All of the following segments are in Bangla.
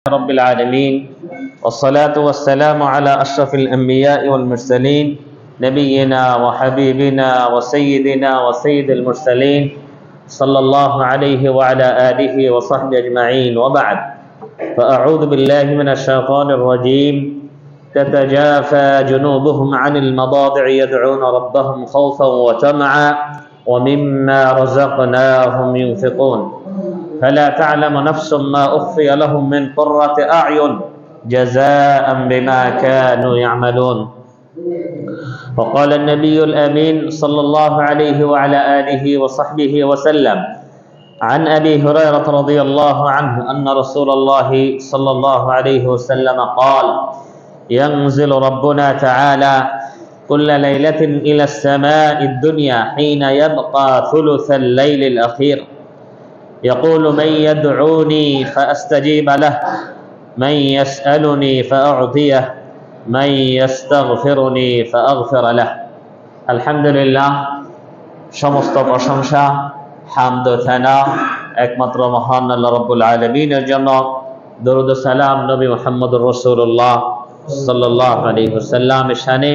رب العالمين والصلاة والسلام على أشرف الأنبياء والمرسلين نبينا وحبيبنا وسيدنا وسيد المرسلين صلى الله عليه وعلى آله وصحبه أجمعين وبعد فأعوذ بالله من الشيطان الرجيم تتجافى جنوبهم عن المضاجع يدعون ربهم خوفا وطمعا ومما رزقناهم ينفقون فلا تعلم نفس ما أخفي لهم من قرة أعين جزاء بما كانوا يعملون وقال النبي الأمين صلى الله عليه وعلى آله وصحبه وسلم عن أبي هريرة رضي الله عنه أن رسول الله صلى الله عليه وسلم قال ينزل ربنا تعالى كل ليلة إلى السماء الدنيا حين يبقى ثلث الليل الأخير يقول من يدعوني فأستجيب له من يسألني فأعطيه من يستغفرني فأغفر له الحمد لله সমস্ত প্রশংসা হামদ ও থানা একমাত্র মহান আল্লাহ রাব্বুল আলামিনের জন্য দরুদ ও সালাম নবী মুহাম্মদুর রাসূলুল্লাহ সাল্লাল্লাহু আলাইহি ওয়াসাল্লামের শানে।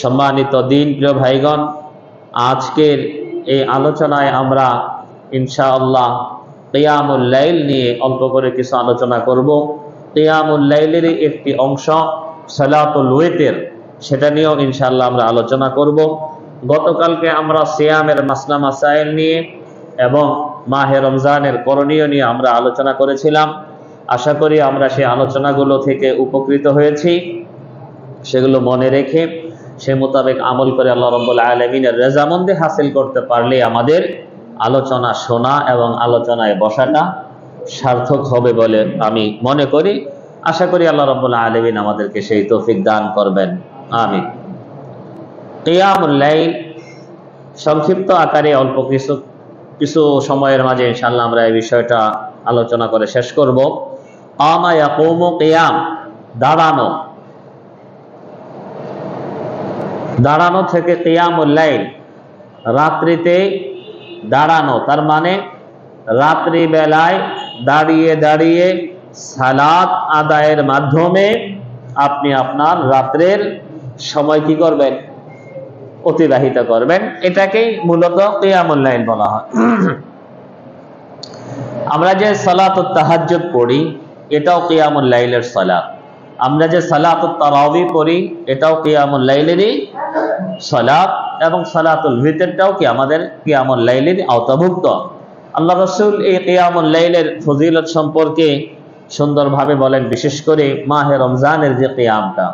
সম্মানিত দিন প্রিয় ভাইগণ, আজকের এই আলোচনায় আমরা ইনশাআল্লাহ কিয়ামুল লাইল নিয়ে অল্প করে কিছু আলোচনা করব। কিয়ামুল লাইলের একটি অংশ সালাতুল ওয়েতের, সেটা নিয়েও ইনশাআল্লাহ আমরা আলোচনা করব। গতকালকে আমরা সিয়ামের মাসলা মাসাইল নিয়ে এবং মাহে রমজানের করণীয় নিয়ে আমরা আলোচনা করেছিলাম। আশা করি আমরা সেই আলোচনাগুলো থেকে উপকৃত হয়েছি। সেগুলো মনে রেখে সে মোতাবেক আমল করে আল্লাহ রাব্বুল আলামিনের রেজামন্দি হাসিল করতে পারলে আমাদের আলোচনা শোনা এবং আলোচনায় বসাটা সার্থক হবে বলে আমি মনে করি। আশা করি আল্লাহ রাব্বুল আলামিন আমাদেরকে সেই তৌফিক দান করবেন, আমিন। কিয়ামুল লাইল সংক্ষিপ্ত আকারে অল্প কিছু সময়ের মাঝে ইনশাআল্লাহ আমরা এই বিষয়টা আলোচনা করে শেষ করব। কামা ইয়াকুমু কিয়াম, দাঁড়ানো থেকে কিয়ামুল লাইল, রাত্রিতে দাঁড়ানো, তার মানে রাত্রি বেলায় দাঁড়িয়ে দাঁড়িয়ে সালাত আদায়ের মাধ্যমে আপনি আপনার রাত্রের সময় কি করবেন, অতিবাহিত করবেন। এটাকেই মূলত কিয়ামুল লাইল বলা হয়। আমরা যে সালাতুত তাহাজ্জুদ পড়ি এটাও কিয়ামুল লাইলের সালাত। আমরা যে সালাতুত তারাবি পড়ি এটাও কিয়ামুল লাইলেরই সালাত, এবং সালাতুল ভিতরটাও কি আমাদের কিয়ামুল লাইলের আওতাভুক্ত। আল্লাহ রাসূল এই কিয়ামুল লাইলের ফজিলত সম্পর্কে সুন্দরভাবে বলেন, বিশেষ করে মাহে রমজানের যে কিয়ামটা,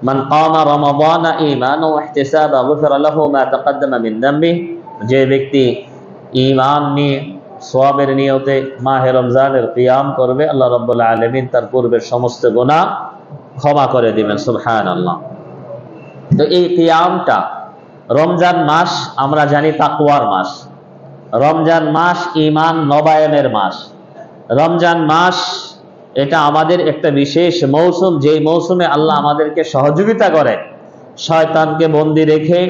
মান কামা রমাদানা ঈমানান ওয়া ইহতিসাবান গুফিরা লাহু মা তাকাদ্দামা মিন যামবিহি, যে ব্যক্তি ঈমান নিয়ে সওয়াবের নিয়তে মাহে রমজানের কিয়াম করবে আল্লাহ রাব্বুল আলামিন তার পূর্বের সমস্ত গুনাহ ক্ষমা করে দিবেন, সুবহানাল্লাহ। তো এই কিয়ামটা, রমজান মাস আমরা জানি তাকওয়ার মাস, রমজান মাস ঈমান নবায়নের মাস, রমজান মাস এটা আমাদের একটা বিশেষ মৌসুম, যে মৌসুমে আল্লাহ আমাদেরকে সহযোগিতা করে শয়তানকে বন্দী রেখে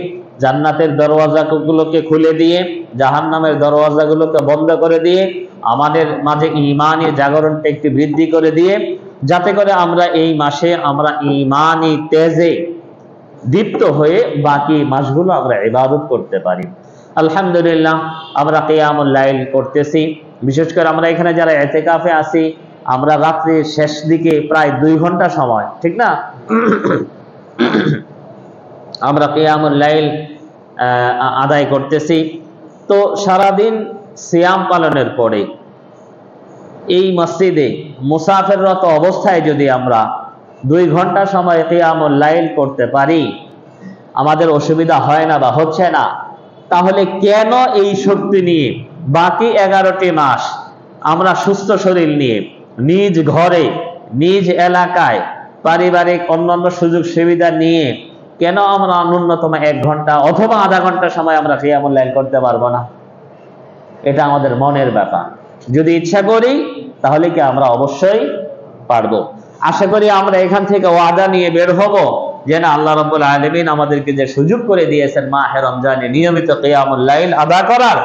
জান্নাতের দরওয়াজাগুলোকে খুলে দিয়ে জাহান্নামের দরওয়াজাগুলোকে বন্ধ করে দিয়ে আমাদের মাঝে ঈমানি জাগরণটা একটু বৃদ্ধি করে দিয়ে, যাতে করে আমরা এই মাসে আমরা ঈমানি তেজে দীপ্ত হয়ে বাকি মাসগুলো আমরা ইবাদত করতে পারি। আলহামদুলিল্লাহ আমরা কিয়ামুল লাইল করতেছি। বিশেষ করে আমরা এখানে যারা ইতিকাফে আছি, আমরা রাত্রির শেষ দিকে প্রায় 2 ঘন্টা সময়, ঠিক না, আমরা কিয়ামুল লাইল আদায় করতেছি। তো সারাদিন সিয়াম পালনের পরে এই মসজিদে মুসাফিররত অবস্থায় যদি আমরা 2 ঘন্টা সময় কিয়ামুল লাইল করতে পারি, আমাদের অসুবিধা হয় না বা হচ্ছে না, তাহলে কেন এই শক্তি নিয়ে বাকি 11টি মাস আমরা সুস্থ শরীর নিয়ে নিজ ঘরে নিজ এলাকায় পারিবারিক অন্যান্য সুযোগ সুবিধা নিয়ে কেন আমরা ন্যূনতম 1 ঘন্টা অথবা আধা ঘন্টা সময় আমরা কিয়ামুল লাইল করতে পারবো না? এটা আমাদের মনের ব্যাপার। যদি ইচ্ছা করি তাহলে কি আমরা অবশ্যই পারবো। আশা করি আমরা এখান থেকে ওয়াদা নিয়ে বের হব যে না, আল্লাহ রাব্বুল আলামিন আমাদেরকে যে সুযোগ করে দিয়েছেন মাহে রমজানে নিয়মিত কিয়ামুল লাইল আদা করার,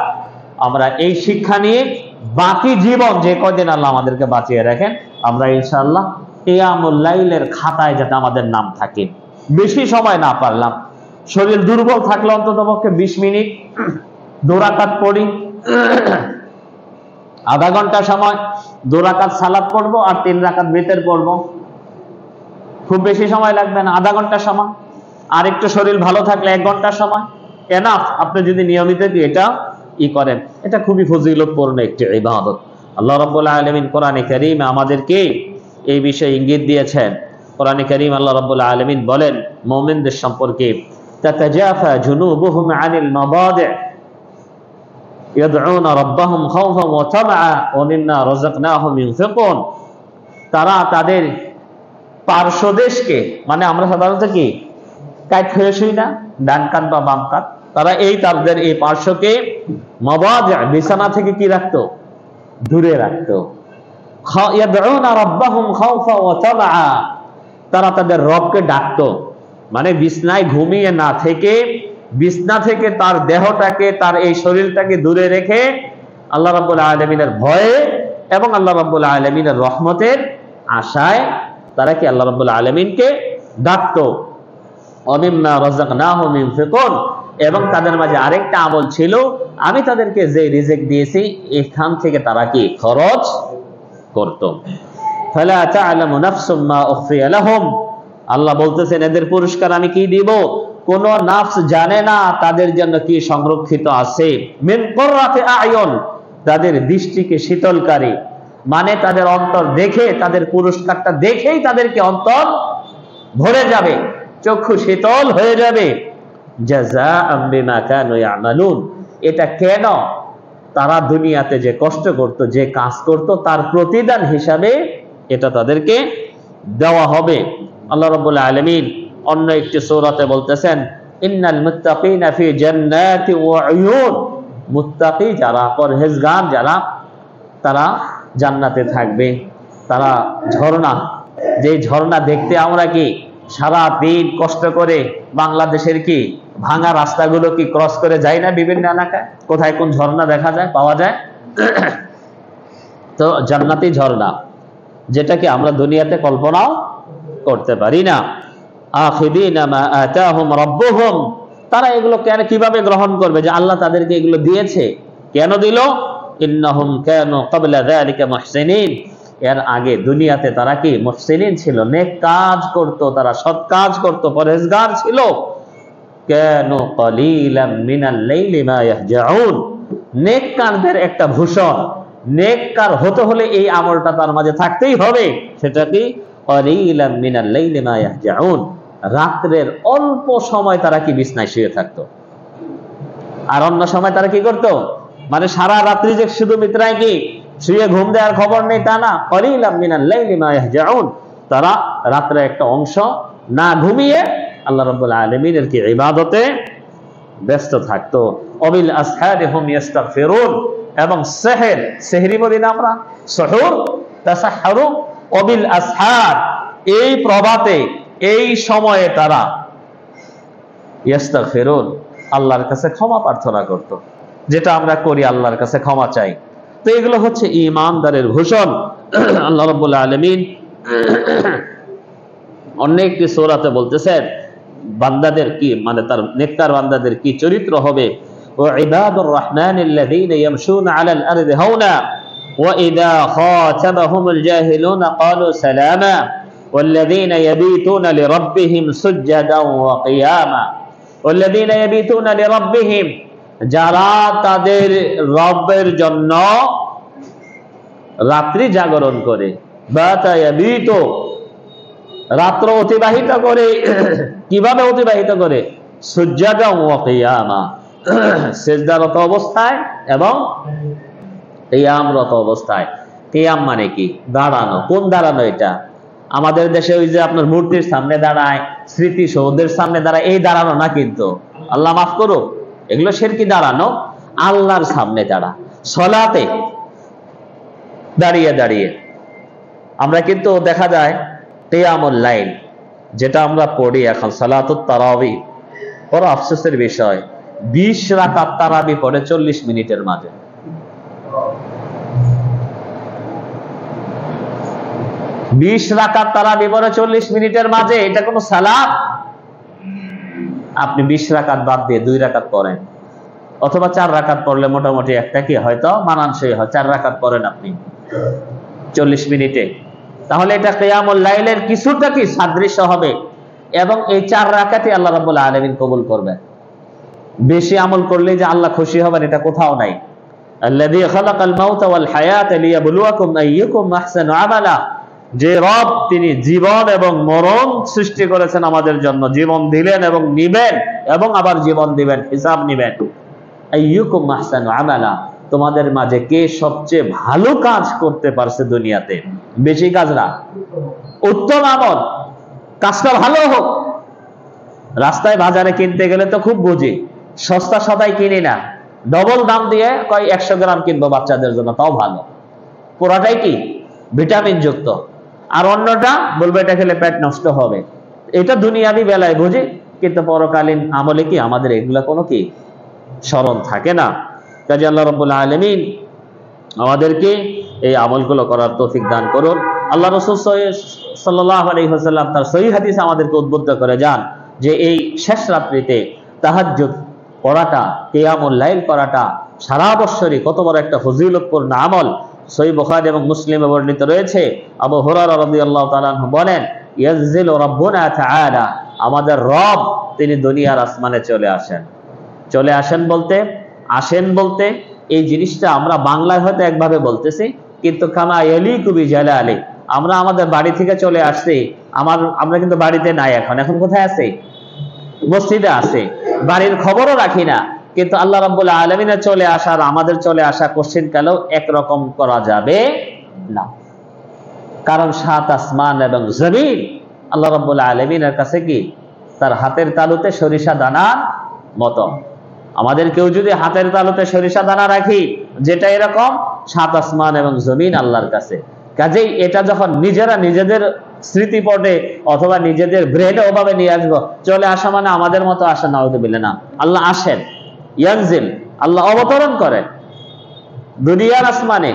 আমরা এই শিক্ষা নিয়ে বাকি জীবন যে কয়দিন আল্লাহ আমাদেরকে বাঁচিয়ে রাখেন, আমরা ইনশাআল্লাহ কিয়ামুল লাইলের খাতায় যাতে আমাদের নাম থাকে। বেশি সময় না পারলাম, শরীর দুর্বল থাকলে অন্তত পক্ষে 20 মিনিট 2 রাকাত পড়ি, আধা ঘন্টা সময় 2 রাকাত সালাত পড়বো আর 3 রাকাত ভিতর পড়বো। খুব বেশি সময় লাগবে না, আধা ঘন্টা সময়। আর একটু শরীর ভালো থাকলে 1 ঘন্টা সময় এনাফ। আপনি যদি নিয়মিত এটা করেন, এটা খুবই ফজিলতপূর্ণ একটি ইবাদত। আল্লাহ রাব্বুল আলামিন কোরআনে কারীমে আমাদেরকে এই বিষয়ে ইঙ্গিত দিয়েছেন। কোরআনে কারীম আল্লাহ রাব্বুল আলামিন বলেন মুমিনদের সম্পর্কে, তাতাজাফা জুনুবুহুম আনিল মাদাদি' ইয়াদউনা রাব্বাহুম খাওফান ওয়া তামআ ওয়া মিম্মা রাযাকনাহুম ইউনফিকুন। তারা তাদের পার্শ্বদেশকে, মানে আমরা সাধারণত কি কাট হয়ে শুই না, ডান কাত বা বাম কাত, তারা তাদের এই পার্শ্বকে মাদাদি' বিছানা থেকে কি রাখতো, দূরে রাখতো। ইয়াদউনা রাব্বাহুম খাওফা ওয়া তামআ, তারা তাদের রবকে ডাকতো। মানে বিছনায় ঘুমিয়ে না থেকে, বিছনা থেকে তার দেহটাকে, তার এই শরীরটাকে দূরে রেখে আল্লাহ রাব্বুল আলামিনের ভয়ে এবং আল্লাহ রাব্বুল আলামিনের রহমতের আশায় তারা কি আল্লাহ রাব্বুল আলামিনকে ডাকতো। ওয়া মিম্মা রাযাকনাহুম ইউনফিকুন, এবং তাদের মাঝে আরেকটা আমল ছিল, আমি তাদেরকে যে রিজিক দিয়েছি এখান থেকে তারা কি খরচ করত। ফালা তা'লামু নাফসুম মা উখফিয়া লাহুম, আল্লাহ বলতেছেন এদের পুরস্কার আমি কি দিব, কোন নাফস জানে না তাদের জন্য কি সংরক্ষিত আছে। মিন কুররাতি আ'য়ুন, তাদের দৃষ্টিকে শীতলকারী, মানে তাদের অন্তর দেখে, তাদের পুরস্কারটা দেখেই তাদেরকে অন্তর ভরে যাবে, চক্ষু শীতল হয়ে যাবে। জাযাআম বিমা কানু ইয়ামালুন, এটা কেন, তারা দুনিয়াতে যে কষ্ট করত, যে কাজ করত, তার প্রতিদান হিসাবে এটা তাদেরকে দেওয়া হবে। আল্লাহ রাব্বুল আলামিন অন্য একটি সূরাতে বলতেছেন, ইন্নাল মুত্তাকিনা ফি জান্নাতি ওয়া উয়ুন, মুত্তাকি যারা, পরহেজগার যারা, তারা জান্নাতে থাকবে। তারা ঝর্ণা, যে ঝর্ণা দেখতে আমরা কি সারা দিন কষ্ট করে বাংলাদেশের কি ভাঙা রাস্তাগুলো কি ক্রস করে যাই না বিভিন্ন এলাকায়, কোথায় কোন ঝর্ণা দেখা যায়, পাওয়া যায়। তো জান্নাতি ঝর্ণা, যেটাকে আমরা দুনিয়াতে কল্পনাও করতে পারি না। আখিদিনা মা আতাহুম রাব্বুহুম, তারা এগুলো কেন, কিভাবে গ্রহণ করবে যে আল্লাহ তাদেরকে এগুলো দিয়েছে, কেন দিল। ইন্নাহুম কানু ক্বাবলা যালিকা মুহসিনিন, এর আগে দুনিয়াতে তারা কি মুহসিনিন ছিল, নেক কাজ করত, তারা সৎ কাজ করত, পরহেজগার ছিল। কানু ক্বালিলাম মিনাল লাইলি মা ইয়াহজাউন, নেককারদের একটা ভূষণ, নেককার হতে হলে এই আমলটা তার মাঝে থাকতেই হবে। সেটা কি, ক্বালিলাম মিনাল লাইলি মা ইয়াহজাউন, রাতের অল্প সময় তারা কি বিছনায় শুয়ে থাকতো, আর অন্য সময় তারা কি করত, মানে সারা রাত্রি যে শুধু মিত্রায় কি শুয়ে ঘুম দেওয়ার খবর নেই তা না। ক্বালিলাম মিনাল লাইলি মা ইয়াহজাউন, তারা রাতের একটা অংশ না ঘুমিয়ে আল্লাহ রাব্বুল আলামিনের কি ইবাদতে ব্যস্ত থাকতো। ওয়াবিল আসহারি হুম ইস্তাগফিরুন, এবং সেহর, সেহরি বলি না আমরা, সুহুর, তাসাহহরু, ওয়াবিল আসহার, এই প্রভাতে, এই সময়ে তারা ইস্তাগফিরুন, আল্লাহর কাছে ক্ষমা প্রার্থনা করত, যেটা আমরা করি, আল্লাহর কাছে ক্ষমা চাই। তো এগুলো হচ্ছে ঈমানদারের ভূষণ। আল্লাহ রাব্বুল আলামিন অন্য একটি সূরাতে বলতেছেন বান্দাদের কি, মানে তার নেককার বান্দাদের কি চরিত্র হবে। ওয়া ইবাদুর রাহমানিল্লাযীনা ইয়ামশুনা আলাল আরদি হাওনা ওয়া ইযা খাতাবাহুমুল জাহিলুনা ক্বালু সালামা ওয়াল্লাযীনা ইয়াবিতুনা লিরাব্বিহিম সুজদান ওয়া কিয়ামা। ওয়াল্লাযীনা ইয়াবিতুনা লিরাব্বিহিম, যারা তাদের রবের জন্য রাত্রি জাগরণ করে, বাতা ইয়াবিতু, রাত্র অতিবাহিত করে। কিভাবে অতিবাহিত করে, সুজদান ওয়া কিয়ামা, সিজদারত অবস্থায় এবং কিয়ামরত অবস্থায়। কিয়াম মানে কি, দাঁড়ানো। কোন দাঁড়ানো এটা? আমাদের দেশে ওই যে আপনার মূর্তির সামনে দাঁড়ায়, স্মৃতিসৌধের সামনে দাঁড়ায়, এই দাঁড়ানো না কিন্তু, আল্লাহ মাফ করুক, এগুলো শিরকি দাঁড়ানো। আল্লাহর সামনে দাঁড়া, সলাতে দাঁড়িয়ে দাঁড়িয়ে। আমরা কিন্তু দেখা যায় কিয়ামুল লাইল যেটা আমরা পড়ি এখন, সালাতুত তারাবি, বড় আফসোসের বিষয়, 20 রাকাত তারাবি পড়ে 40 মিনিটের মাঝে। 20 রাকাত তারাবি পড়ে 40 মিনিটের মাঝে, এটা কোনো সালাত? আপনি 20 রাকাত বাদ দিয়ে 2 রাকাত পড়েন, অথবা 4 রাকাত পড়লে মোটামুটি একটা কি হয়তো মানানসই হয়, 4 রাকাত পড়েন আপনি 40 মিনিটে, তাহলে এটা কিয়ামুল লাইলের কিছুটা কি সাদৃশ্য হবে, এবং এই 4 রাকাতই আল্লাহ রাব্বুল আলামিন কবুল করবেন। বেশি আমল করলে যে আল্লাহ খুশি হবেন এটা কোথাও নাই। আল্লাযী খালাকাল মাউতা ওয়াল হায়াতা লিয়াবলুয়াকুম আইয়ুকুম আহসানু আমালা, যে রব তিনি জীবন এবং মরণ সৃষ্টি করেছেন আমাদের জন্য, জীবন দিলেন এবং নিবেন এবং আবার জীবন দিবেন, হিসাব নিবেন। আইয়ুকুম আহসানু আমালা, তোমাদের মাঝে কে সবচেয়ে ভালো কাজ করতে পারছে দুনিয়াতে, বেশি কাজ না, উত্তম আমল, কাজটা ভালো হোক। রাস্তায় বাজারে কিনতে গেলে তো খুব বুঝি, সস্তা সদাই কিনি না, ডবল দাম দিয়ে কয় 100 গ্রাম কিনবো বাচ্চাদের জন্য, তাও ভালো, পুরাটাই কি ভিটামিন যুক্ত, আর অন্যটা বলবো এটা খেলে পেট নষ্ট হবে। এটা দুনিয়াবি বেলায় বুঝি, কিন্তু পরকালীন আমলে কি আমাদের এগুলা কোনো কি স্মরণ থাকে না। কাজে আল্লাহ রাব্বুল আলামিন আমাদেরকে এই আমলগুলো করার তৌফিক দান করুন। আল্লাহ রাসূল সাল্লাল্লাহু আলাইহি ওয়াসাল্লাম তার সহিহ হাদিসে আমাদেরকে উদ্বুদ্ধ করে যান যে এই শেষ রাত্রিতে তাহাজ্জুদ পড়াটা, কিয়ামুল লাইল করাটা সারা বছরই কত বড় একটা ফজিলতপূর্ণ আমল। সহিহ বুখারী এবং মুসলিমে বর্ণিত রয়েছে, আবু হুরায়রা রাদিয়াল্লাহু তাআলা আনহু বলেন, ইয়ানজিলু রাব্বুনা তাআলা, আমাদের রব তিনি দুনিয়ার আসমানে চলে আসেন। চলে আসেন বলতে, আসেন বলতে, এই জিনিসটা আমরা বাংলায় হয়তো একভাবে বলতেছি, কিন্তু কামা ইয়ালিকু বিজালালি, আমরা আমাদের বাড়ি থেকে চলে আসছি, আমরা কিন্তু বাড়িতে নাই, এখন কোথায় আছে? মসজিদে আছে, বাড়ির খবরও রাখি না, কিন্তু আল্লাহ রাব্বুল আলামিনের চলে আসার আমাদের চলে আসা কোশ্চিন কালেও একরকম করা যাবে না, কারণ 7 আসমান এবং জমিন আল্লাহ রাব্বুল আলামিনের কাছে কি তার হাতের তালুতে সরিষা দানার মতো। আমাদের কেউ যদি হাতের তালুতে সরিষা দানা রাখি, যেটা এরকম 7 আসমান এবং জমিন আল্লাহর কাছে। কাজেই এটা যখন নিজেরা নিজেদের স্মৃতিপটে অথবা নিজেদের ব্রেনে ওভাবে নিয়ে আসবো, চলে আসা মানে আমাদের মতো আসা নাউযুবিল্লাহ না, আল্লাহ আসেন, ইয়ানজিল, আল্লাহ অবতরণ করেন দুনিয়ার আসমানে,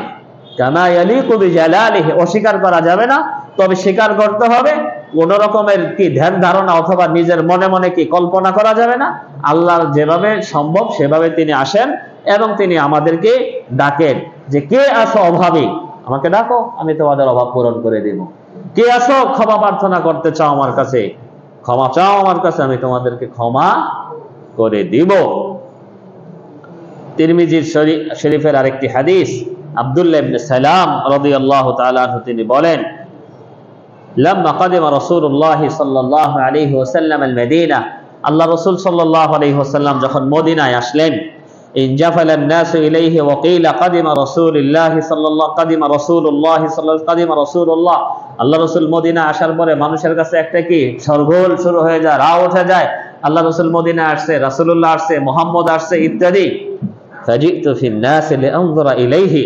কামা ইয়ালিকু বিজালালিহি, অস্বীকার করা যাবে না, তবে স্বীকার করতে হবে, কোন রকমের কি ধ্যান ধারণা অথবা নিজের মনে মনে কি কল্পনা করা যাবে না। আল্লাহর যেভাবে সম্ভব সেভাবে তিনি আসেন এবং তিনি আমাদেরকে ডাকেন যে কে আসো অভাবী, আমাকে ডাকো, আমি তোমাদের অভাব পূরণ করে দেব। কে আসো ক্ষমা প্রার্থনা করতে চাও আমার কাছে, ক্ষমা চাও আমার কাছে, আমি তোমাদেরকে ক্ষমা করে দিব। তিরমিজি শরীফের আরেকটি হাদিস, আব্দুল্লাহ ইবনে সালাম রাদিয়াল্লাহু তাআলা আনহু তিনি বলেন, লাম্মা কাদিমা রাসূলুল্লাহ সাল্লাল্লাহু আলাইহি ওয়াসাল্লাম আল মদিনা, আল্লাহ রাসূল সাল্লাল্লাহু আলাইহি ওয়াসাল্লাম যখন মদিনায় আসলেন, ইনজাফালান নাসু ইলাইহি ওয়া কিলা কাদিমা রাসূলুল্লাহ সাল্লাল্লাহ, আল্লাহ রাসূল মদিনা আসার পরে মানুষের কাছে একটা কি শোরগোল শুরু হয়ে যায়, রাও উঠে যায়, আল্লাহ রাসূল মদিনা আসছে, রাসূলুল্লাহ আসছে, মুহাম্মদ আসছে ইত্যাদি। ফাজিতু ফিন নাস লিআনজুরা ইলাইহি,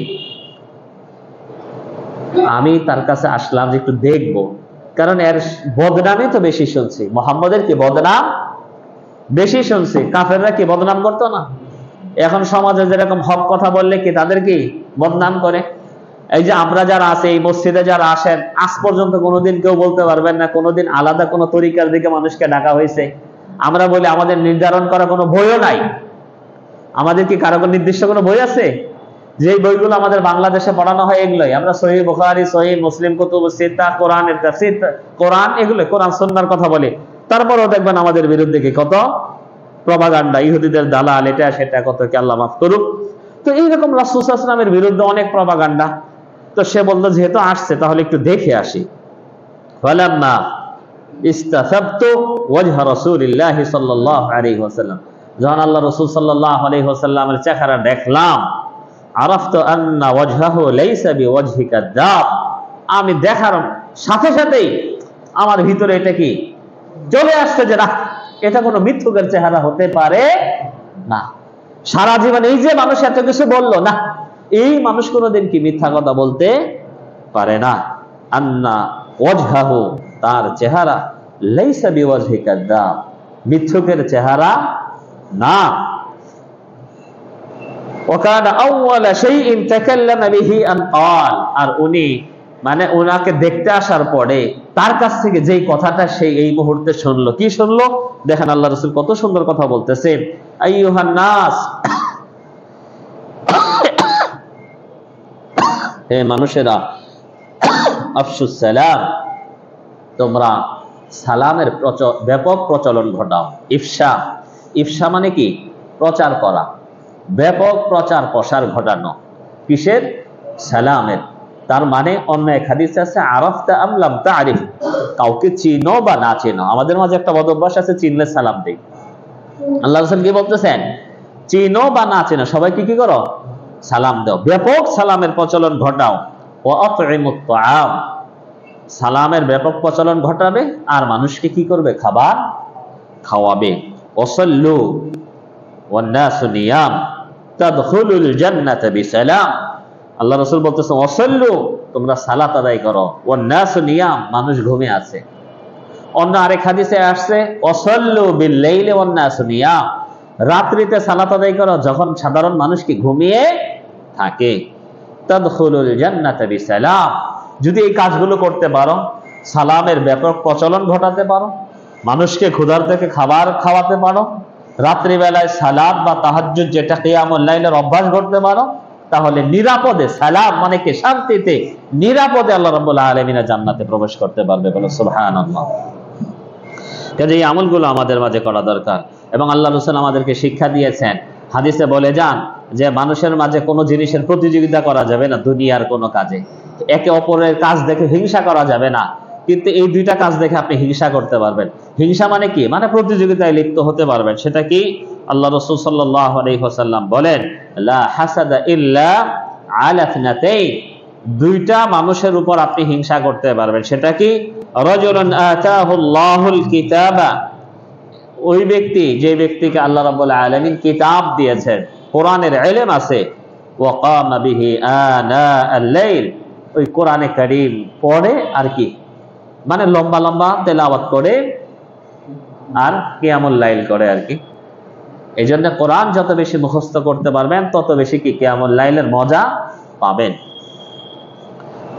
আমি তার কাছে আসলাম যে একটু দেখবো, কারণ এর বদনামই তো বেশি শুনছি, মুহাম্মদের কি বদনাম বেশি শুনছি, কাফেররা কি বদনাম করতো না? এখন সমাজে যেরকম হক কথা বললে কি তাদের কি বদনাম করে। এই যে আমরা যারা আছে এই মসজিদে যারা আসেন, আজ পর্যন্ত কোনোদিন কেউ বলতে পারবেন না কোনোদিন আলাদা কোনো তরিকার দিকে মানুষকে ডাকা হয়েছে। আমরা বলি আমাদের নির্ধারণ করা কোনো বইও নাই, আমাদের কি কারো নির্দিষ্ট কোনো বই আছে? যে বইগুলো আমাদের বাংলাদেশে পড়ানো হয় এগুলোই, আমরা সহিহ বুখারী, সহিহ মুসলিম, কুতুবুস সিত্তা, কোরআনের তাফসীর, কোরআন, এগুলো কোরআন সুন্নাহর কথা বলে। তারপরেও দেখবেন আমাদের বিরুদ্ধে কি কত প্রপাগান্ডা, ইহুদিদের দালাল, এটা সেটা, কত কি আল্লাহ মাফ করুক। তো এইরকম রাসূল সাল্লাল্লাহু আলাইহি ওয়াসাল্লামের বিরুদ্ধে অনেক প্রপাগান্ডা। তো সে বলতো যেহেতু আসছে তাহলে একটু দেখে আসি। ফালাম্মা ইস্তাসাবতু ওয়াজহা রাসূলিল্লাহি সাল্লাল্লাহু আলাইহি ওয়াসাল্লাম, যখন আল্লাহ রাসূল সাল্লাল্লাহু আলাইহি ওয়াসাল্লামের চেহারা দেখলাম, আরাফতু আন্না ওয়াজহাহু লাইসা বিওয়াজহি কাযাব, আমি দেখার সাথে সাথেই আমার ভিতরে এটা কি চলে আসছে যে না, এটা কোনো মিথ্যুকের চেহারা হতে পারে না। সারা জীবন এই যে মানুষ এত কিছু বললো না, এই মানুষ কোনোদিন কি মিথ্যা কথা বলতে পারে না। আন্না ওয়াজহাহু, তার চেহারা, লাইসা বিওয়াজহি কাযাব, মিথ্যুকের চেহারা না। ওয়াকানা আউওয়ালা শাইইন তাকাল্লামা বিহি আন ক্বাল, আর উনি মানে ওনাকে দেখতে আসার পরে তার কাছ থেকে যেই কথাটা সেই এই মুহূর্তে শুনলো, কি শুনলো দেখেন আল্লাহ রাসূল কত সুন্দর কথা বলতেছেন, আইয়ুহান নাস, হে মানুষেরা, আফশুস সালাম, তোমরা সালামের ব্যাপক প্রচলন ঘটাও। ইফশা, ইফশা মানে কি? প্রচার করা, ব্যাপক প্রচার প্রসার ঘটানো। কিসের? সালামের। তার মানে অন্য এক হাদিসে আছে আরাফতা আম লাম তারিফ, কাউকে চিনো বা না চিনো। আমাদের মাঝে একটা বদ অভ্যাস আছে, চিনলে সালাম দেই। আল্লাহ রাসূল কি বলতেছেন? চিনো বা না চিনো সবাইকে কি করো? সালাম দাও, ব্যাপক সালামের প্রচলন ঘটাও। ওয়া আতইমুত তাআম, সালামের ব্যাপক প্রচলন ঘটাবে আর মানুষকে কি করবে? খাবার খাওয়াবে। ওয়াসাল্লু ওয়ান নাসু নিয়াম তাদখুলুল জান্নাতা বিসালাম। আল্লাহ রাসূল বলতেছেন ওয়াসাল্লু, তোমরা সালাত আদায় করো, ওয়ান নাসু নিয়াম, মানুষ ঘুমিয়ে আছে। অন্য আরেক হাদিসে আসছে ওয়াসাল্লু বিল লাইলি ওয়ান নাসু নিয়াম, রাত্রিতে সালাত আদায় করো যখন সাধারণ মানুষ কি ঘুমিয়ে থাকে। তাদখুলুল জান্নাতা বিসালাম, যদি এই কাজগুলো করতে পারো, সালামের ব্যাপক প্রচলন ঘটাতে পারো, মানুষকে ক্ষুধার থেকে খাবার খাওয়াতে পারো, রাত্রিবেলায় সালাত বা তাহাজ্জুদ যেটা কিয়ামুল লাইলের অভ্যাস করতে পারো, তাহলে নিরাপদে, সালাম মানে কি? শান্তিতে, নিরাপদে আল্লাহ রাব্বুল আলামিনের জান্নাতে প্রবেশ করতে পারবে। বলো সুবহানাল্লাহ। কাজে এই আমলগুলো আমাদের মাঝে করা দরকার। এবং আল্লাহ রাসূল আমাদেরকে শিক্ষা দিয়েছেন, হাদিসে বলে যান যে মানুষের মাঝে কোনো জিনিসের প্রতিযোগিতা করা যাবে না, দুনিয়ার কোনো কাজে একে অপরের কাজ দেখে হিংসা করা যাবে না, কিন্তু এই দুইটা কাজ দেখে আপনি হিংসা করতে পারবেন। হিংসা মানে কি? মানে প্রতিযোগিতায় লিপ্ত হতে পারবেন। সেটা কি? আল্লাহ রাসূল সাল্লাল্লাহু আলাইহি ওয়াসাল্লাম বলেন, লা হাসাদা ইল্লা আলা ইথনাতাইন, দুইটা মানুষের উপর আপনি হিংসা করতে পারবেন। সেটা কি? রাজুলুন আতাহুল্লাহুল কিতাবা, ওই ব্যক্তি যে ব্যক্তিকে আল্লাহ রাব্বুল আলামিন কিতাব দিয়েছেন, কোরআনের ইলম আছে, ওয়া কামা বিহি আনা আল-লাইল, ওই কোরআনে কারীম পড়ে আর কি? মানে লম্বা লম্বা তেলাওয়াত করে আর কিয়ামুল লাইল করে আর কি। এই জন্য কোরআন যত বেশি মুখস্থ করতে পারবেন তত বেশি কি কিয়ামুল লাইলের মজা পাবেন।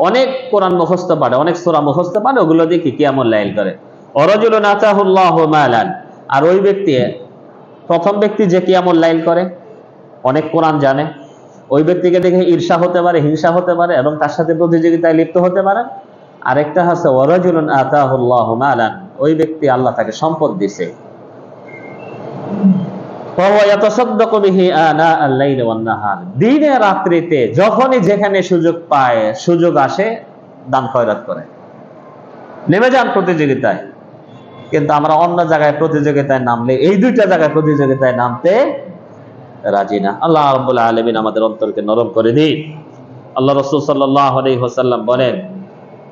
অনেক কোরআন মুখস্থ পারে, অনেক সূরা মুখস্থ পারে, ওগুলো দিয়ে কি কিয়ামুল লাইল করে। ওয়ারাজুলুন আতাহুল্লাহু মালান, আর ওই ব্যক্তি, প্রথম ব্যক্তি যে কিয়ামুল লাইল করে, অনেক কোরআন জানে, ওই ব্যক্তিকে দেখে ঈর্ষা হতে পারে, হিংসা হতে পারে এবং তার সাথে প্রতিযোগিতায় লিপ্ত হতে পারে। আরেকটা হচ্ছে ওয়ারাজুলুন আতাহুল্লাহু মালান, ওই ব্যক্তি আল্লাহ তাকে সম্পদ দিয়েছে, ফাহুয়া ইয়াতাসাদ্দাকু বিহি আনা আল-লাইলি ওয়ান নাহার, দিনে রাত্রিতে যখনই যেখানে সুযোগ পায়, সুযোগ আসে, দান খয়রাত করে, নেমে যান প্রতিযোগিতায়। কিন্তু আমরা অন্য জায়গায় প্রতিযোগিতায় নামলে এই দুইটা জায়গায় প্রতিযোগিতায় নামতে রাজি না। আল্লাহ রাব্বুল আলামিন আমাদের অন্তরকে নরম করে দিন। আল্লাহ রাসূল সাল্লাল্লাহু আলাইহি ওয়াসাল্লাম বলেন,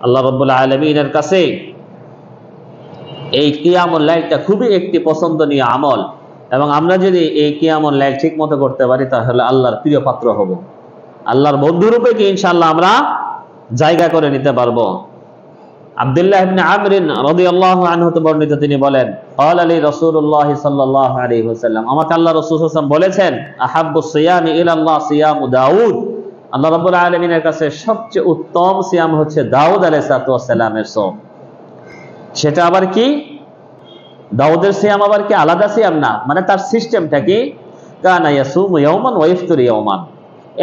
আল্লাহ রাব্বুল আলামিনের কাছে এই কিয়ামুল লাইলটা খুবই একটি পছন্দনীয় আমল, এবং আমরা যদি এই কিয়ামুল লাইল ঠিক মতো করতে পারি তাহলে আল্লাহর প্রিয় পাত্র হব, আল্লাহর বন্ধু রূপে কি ইনশাআল্লাহ আমরা জায়গা করে নিতে পারবো। আব্দুল্লাহ ইবনে আমর রাদিয়াল্লাহু আনহু তে বর্ণিত, তিনি বলেন, ক্বালা লি রাসূলুল্লাহ সাল্লাল্লাহু আলাইহি ওয়াসাল্লাম, আমাকে আল্লাহ রাসূল সাল্লাল্লাহু আলাইহি ওয়াসাল্লাম বলেছেন, আহাব্বুস সিয়ামি ইলাল্লাহ সিয়ামু দাউদ, আল্লাহ রাব্বুল আলামিনের কাছে সবচেয়ে উত্তম সিয়াম হচ্ছে দাউদ আলাইহিস সালামের সিয়াম। সেটা আবার কি? দাউদের সিয়াম আবার কি আলাদা সিয়াম না, মানে তার সিস্টেমটা কি? কানা ইয়াসুমু ইয়াওমান ওয়া ইফতারু ইয়াওমান,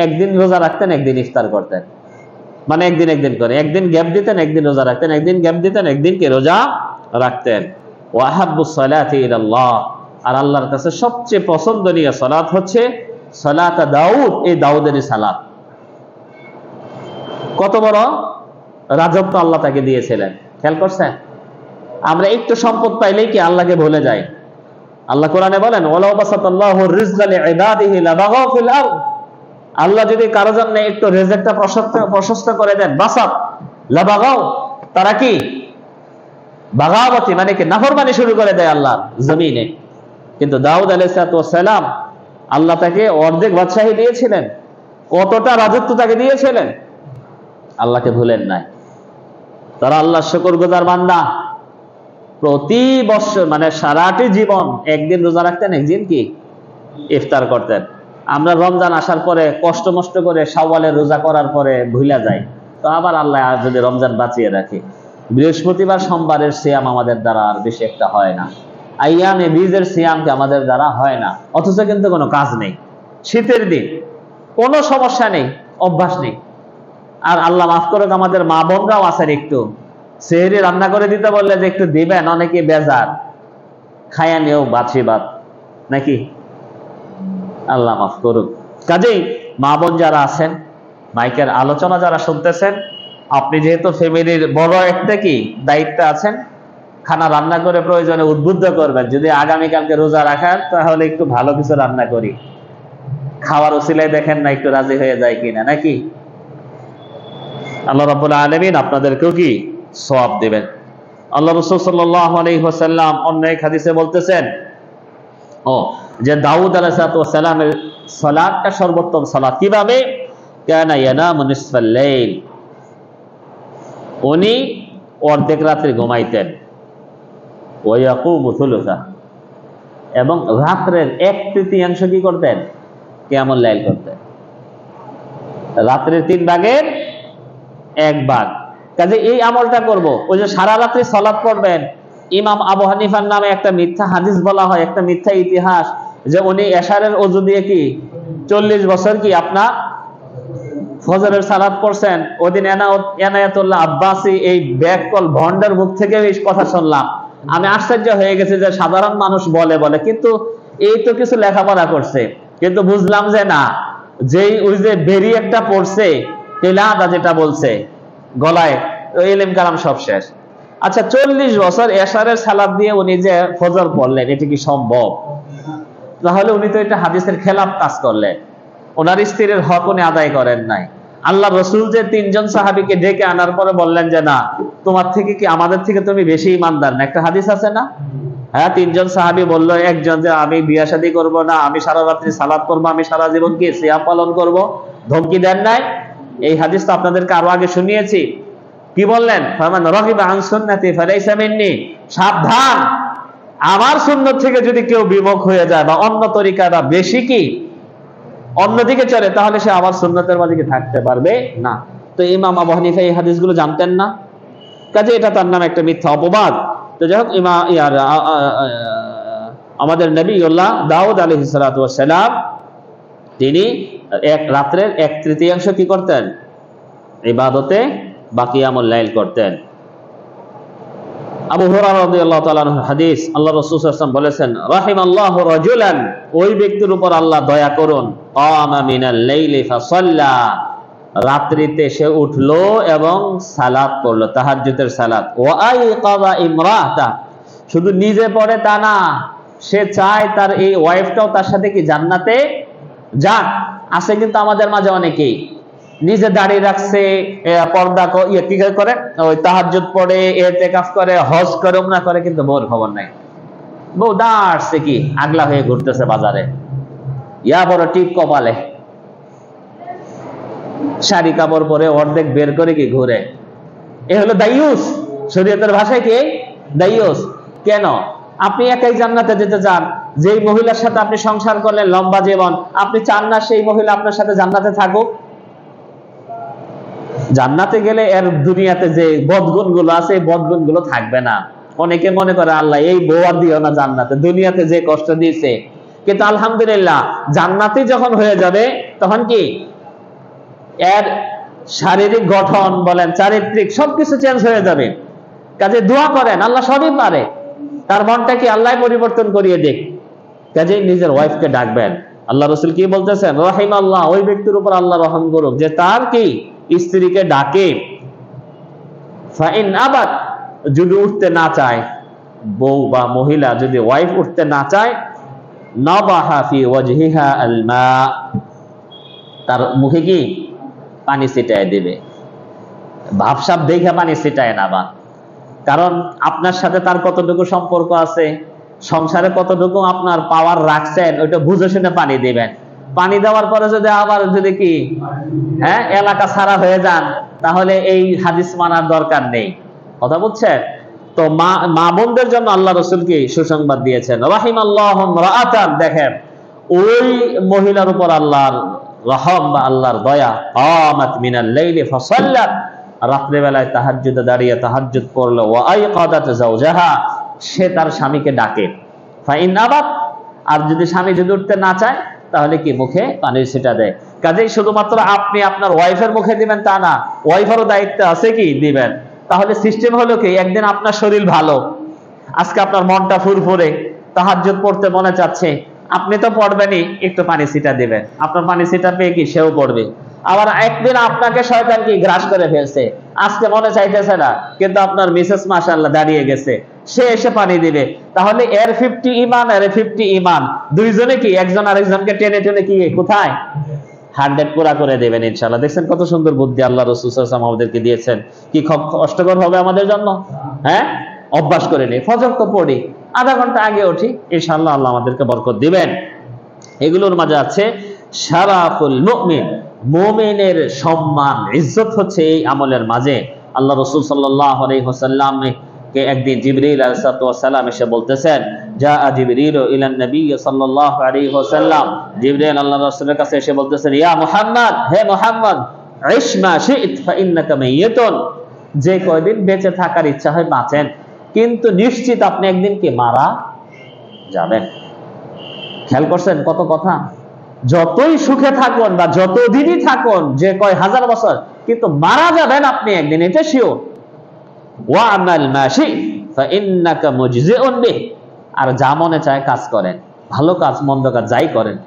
একদিন রোজা রাখতেন, একদিন ইফতার করতেন, মানে একদিন একদিন করে, একদিন গ্যাপ দিতেন, একদিন রোজা রাখতেন, একদিন গ্যাপ দিতেন, একদিন কি রোজা রাখতেন। ওয়া আহাব্বুস সালাতি ইলাল্লাহ, আর আল্লাহর কাছে সবচেয়ে পছন্দনীয় সালাত হচ্ছে সালাত দাউদ, এই দাউদেরই সালাত। কত বড় রাজত্ব আল্লাহ তাকে দিয়েছিলেন, খেয়াল করছেন? আমরা একটু সম্পদ পাইলেই কি আল্লাহকে ভুলে যাই। আল্লাহ কোরআনে বলেন, ওয়ালাউ বাসাতাল্লাহু রিজকা লিইবাদিহি লাবাগাউ ফিল আরদ, আল্লাহ যদি কারো জন্য একটু রিজকটা প্রশস্ত করে দেন, বাসাত লাবাগাউ, তারা কি বাগাওয়াতি মানে কি নাফরমানি শুরু করে দেয় আল্লাহ জমিনে। কিন্তু দাউদ আলাইহিস সালাম, আল্লাহ তাকে অর্ধেক বাদশাহী দিয়েছিলেন, কতটা রাজত্ব তাকে দিয়েছিলেন, আল্লাহকে ভুলেন নাই। তারা আল্লাহর শুকরগুজার বান্দা, প্রতি বছর মানে সারাটি জীবন একদিন রোজা রাখতেন, একদিন কি ইফতার করতেন। আমরা রমজান আসার পরে কষ্ট মষ্ট করে শাওয়ালের রোজা করার পরে ভুলা যাই, তো আবার আল্লাহ যদি রমজান বাঁচিয়ে রাখে, বৃহস্পতিবার সোমবারের সিয়াম আমাদের দ্বারা আর বেশি একটা হয় না, আইয়ামে বীজের সিয়ামকে আমাদের দ্বারা হয় না, অথচ কিন্তু কোনো কাজ নেই, শীতের দিন কোনো সমস্যা নেই, অভ্যাস নেই। আর আল্লাহ মাফ করুক, আমাদের মা বোনরাও আছেন, একটু সেহরি রান্না করে দিতে বললে যে একটু দিবেন, অনেকে বেজার, খায়া নিয়েও বাছি বাদ নাকি, আল্লাহ মাফ করুক। কাজেই মা বোন যারা আছেন, মাইকের আলোচনা যারা শুনতেছেন, আপনি যেহেতু ফ্যামিলির বড় একটা কি দায়িত্ব আছেন, খানা রান্না করে প্রয়োজনে উদ্বুদ্ধ করবেন, যদি আগামীকালকে রোজা রাখার, তাহলে একটু ভালো কিছু রান্না করি, খাওয়ার উসিলায় দেখেন না একটু রাজি হয়ে যায় কিনা, নাকি? আল্লাহ রাব্বুল আলামিন আপনাদেরকেও কি সওয়াব দিবেন। আল্লাহ রাসূল সাল্লাল্লাহু আলাইহি ওয়াসাল্লাম অন্য এক হাদিসে বলতেছেন যে দাউদ আলাইহিস সালামের সালাতটা সর্বোত্তম সালাত। কিভাবে? কানা ইয়ানামু নিসফাল লাইল, উনি অর্ধেক রাত্রে ঘুমাইতেন, ওয়া ইয়াকুমু থুলুসা, এবং রাত্রের 1/3 কি করতেন? কিয়ামুল লাইল করতেন, রাত্রের 3 ভাগের 1 ভাগ। কাজে এই আমলটা করব, ওই যে সারা রাত্রি সালাত পড়বেন। ইমাম আবু হানিফার নামে একটা মিথ্যা হাদিস বলা হয়, একটা মিথ্যা ইতিহাস, যে উনি এশারের ওযু দিয়ে কি 40 বছর কি আপনার ফজরের সালাত পড়ছেন। ওদিন এনায়েতুল্লাহ আব্বাসী এই ব্যাককল ভন্ডার মুখ থেকে এই কথা শুনলাম, আমি আশ্চর্য হয়ে গেছি যে সাধারণ মানুষ বলে কিন্তু এই তো কিছু লেখাপড়া করছে, কিন্তু বুঝলাম যে না, যেই ওই যে বেরি একটা পড়ছে, তেলাদা যেটা বলছে গলায়, ইলম কালাম সব শেষ। আচ্ছা, 40 বছর এশারের সালাত দিয়ে উনি যে ফজর পড়লেন, এটা কি সম্ভব? তাহলে উনি তো এটা হাদিসের খেলাফ কাজ করলেন, ওনার স্ত্রীর হক উনি আদায় করেন নাই। আল্লাহ রসুল যে 3 জন সাহাবীকে ডেকে আনার পরে বললেন যে না, তোমার থেকে কি আমাদের থেকে তুমি বেশি ইমানদার না, একটা হাদিস আছে না? হ্যাঁ, 3 জন সাহাবী বলল, একজন যে আমি বিয়ে শাদী করবো না, আমি সারা রাত্রি সালাত করবো, আমি সারা জীবন কি সিয়াম পালন করব, ধমকি দেন নাই? এই হাদিস তো আপনাদেরকে আরো আগে শুনিয়েছি। কি বললেন? ফামান রাগিবা আন সুন্নতি ফালাইসা মিন্নি, সাবধান, আমার সুন্নাত থেকে যদি কেউ বিমুখ হয়ে যায় বা অন্য তরিকাটা বেশি কি অন্যদিকে চলে, তাহলে সে আমার সুন্নাতের মাঝে থাকতে পারবে না। তো ইমাম আবু হানিফা এই হাদিসগুলো জানতেন না, কাজে এটা তার নামে একটা মিথ্যা অপবাদ। তো যাই হোক, আমাদের নবিউল্লাহ দাউদ আলাইহিস সালাতু ওয়াস সালাম, তিনি এক রাত্রের 1/3 কি করতেন? ইবাদতে বা কিয়ামুল লাইল করতেন। আবু হুরায়রা রাদিয়াল্লাহু তাআলা আনহু হাদিস, আল্লাহ রাসূল সাল্লাল্লাহু আলাইহি ওয়াসাল্লাম বলেছেন, রাহিমাল্লাহু রাজুলান, ওই ব্যক্তির উপর আল্লাহ দয়া করুন, কামা মিনাল লাইলি ফাসাল্লা, রাত্রিতে সে উঠলো এবং সালাত পড়লো, তাহাজ্জুদের সালাত। ওয়া আইকাযা ইমরাতা, শুধু নিজে পড়ে তা না, সে চায় তার এই ওয়াইফটাও তার সাথে কি জান্নাতে যাক। আছে কিন্তু আমাদের মাঝে অনেকেই নিজে দাঁড়িয়ে রাখছে, পর্দা কি করে, ওই তাহাজ্জুদ পড়ে, ইতিকাফ করে, হজ করে, উমরা করে, কিন্তু বউর খবর নাই। বউ দাঁড়ছে কি আগলা হয়ে ঘুরতেছে বাজারে, ইয়া বড় টিপ কপালে, শাড়ি কাপড় পরে অর্ধেক বের করে কি ঘুরে। এ হলো দাইয়ুস, শরীয়তের ভাষায় কি দাইয়ুস। কেন? আপনি একাই জান্নাতে যেতে চান, যেই মহিলার সাথে আপনি সংসার করলেন লম্বা জীবন, আপনি চান না সেই মহিলা আপনার সাথে জান্নাতে থাকুক? জান্নাতে গেলে এর দুনিয়াতে যে বদগুণ গুলো আছে, এই বদগুণ গুলো থাকবে না। অনেকে মনে করে আল্লাহ এই বউ আর দিও না জান্নাতে, দুনিয়াতে যে কষ্ট দিয়েছে। কিন্তু আলহামদুলিল্লাহ, জান্নাতে যখন হয়ে যাবে, তখন কি এর শারীরিক গঠন বলেন, চারিত্রিক সবকিছু চেঞ্জ হয়ে যাবে। কাজে দোয়া করেন, আল্লাহ সবই পারে, তার মনটা কি আল্লাহ পরিবর্তন করিয়ে দিক। কাজে নিজের ওয়াইফকে ডাকবেন। আল্লাহ রাসূল কি বলতেছেন? রাহিমাল্লাহ, ওই ব্যক্তির উপর আল্লাহ রহম করুক যে তার কি স্ত্রীকে ডাকে, ফাইন আবাদ, যদি উঠতে না চায়, বউ বা মহিলা যদি ওয়াইফ উঠতে না চায়, নাবাহা ফি ওয়াজহিহা আল মা, তার মুখে কি পানি ছিটায় দিবে। ভাবসাব দেখে পানি ছিটায় না, বা কারণ আপনার সাথে তার কতটুকু সম্পর্ক আছে, সংসারে কতটুকু আপনার পাওয়ার রাখছেন, ওইটা বুঝে শুনে পানি দিবেন। পানি দেওয়ার পরে যদি আবার যদি কি এলাকা ছাড়া হয়ে যান, তাহলে এই হাদিস মানার দরকার নেই। কথা বুঝছেন? তো মা বোনদের জন্য আল্লাহ রাসূল কি সুসংবাদ দিয়েছেন, রাহিমাল্লাহু রাআতান, দেখেন ওই মহিলার উপর আল্লাহর রহম বা আল্লাহর দয়া, কামাত মিনাল লাইলি ফাসাল্লাত, রাত্রেবেলায় তাহাজ্জুদে দাঁড়িয়ে তাহাজ্জুদ পড়লো, ওয়া আইকাদাত যাওজাহা, সে তার স্বামীকে ডাকে, ফাইন আবাত, আর যদি স্বামী যদি উঠতে না চায় তাহলে কি মুখে পানির ছিটা দেয়। কাজেই শুধুমাত্র আপনি আপনার ওয়াইফের মুখে দিবেন তা না, ওয়াইফেরও দায়িত্ব আছে কি দিবেন। তাহলে সিস্টেম হলো কি, একদিন আপনার শরীর ভালো, আজকে আপনার মনটা ফুরফুরে, তাহাজ্জুদ পড়তে মনে চাচ্ছে, আপনি তো পড়বেনই, একটু পানি ছিটা দিবেন, আপনার পানি ছিটা পেয়ে কি সেও পড়বে। আবার একদিন আপনাকে শয়তান কি গ্রাস করে ফেলছে, আজকে মনে চাইতেছে না, কিন্তু আপনার মিসেস মাশাআল্লাহ দাঁড়িয়ে গেছে, সে এসে পানি দিবে। তাহলে এর 50 ঈমান, এর 50 ঈমান, দুইজনে কি একজন আরেকজনকে টেনে টেনে কি কোথায় 100 পুরা করে দেবেন ইনশাআল্লাহ। দেখছেন কত সুন্দর বুদ্ধি আল্লাহ রাসূল সাল্লাল্লাহু আলাইহি ওয়াসাল্লাম আমাদেরকে দিয়েছেন। কি কষ্টকর হবে আমাদের জন্য? হ্যাঁ, অভ্যাস করে নেই। ফজর তো পড়ি, আধা ঘন্টা আগে উঠি, ইনশাআল্লাহ আল্লাহ আমাদেরকে বরকত দিবেন। এগুলোর মাঝে আছে শারাফুল মুমিন, মুমিনের সম্মান ইজ্জত হচ্ছে এই আমলের মাঝে। আল্লাহ রাসূল সাল্লাল্লাহু আলাইহি ওয়াসাল্লাম কে একদিন জিবরিল আলাইহিস সালাম এসে বলতেছেন, জা জিবরিল ইলান নবী সাল্লাল্লাহু আলাইহি ওয়াসাল্লাম, জিবরিল আল্লাহর রাসূলের কাছে এসে বলতেছেন, ইয়া মুহাম্মদ, হে মুহাম্মদ, ইশ মা শি'ত ফা ইন্নাকা মাইয়িতুন, যে কয়দিন বেঁচে থাকার ইচ্ছা হয় বাঁচেন, কিন্তু নিশ্চিত আপনি একদিন কি মারা যাবেন। খেয়াল করছেন কত কথা, যতই সুখে থাকুন বা যতদিনই থাকুন, যে কয় হাজার বছর, কিন্তু মারা যাবেন আপনি একদিন, এটা শিওর। ওয়া আমাল মা শি'ত ফা ইন্নাকা মুজজিউন বিহ, আর যা মনে চায় কাজ করেন, ভালো কাজ মন্দ কাজ যাই করেন,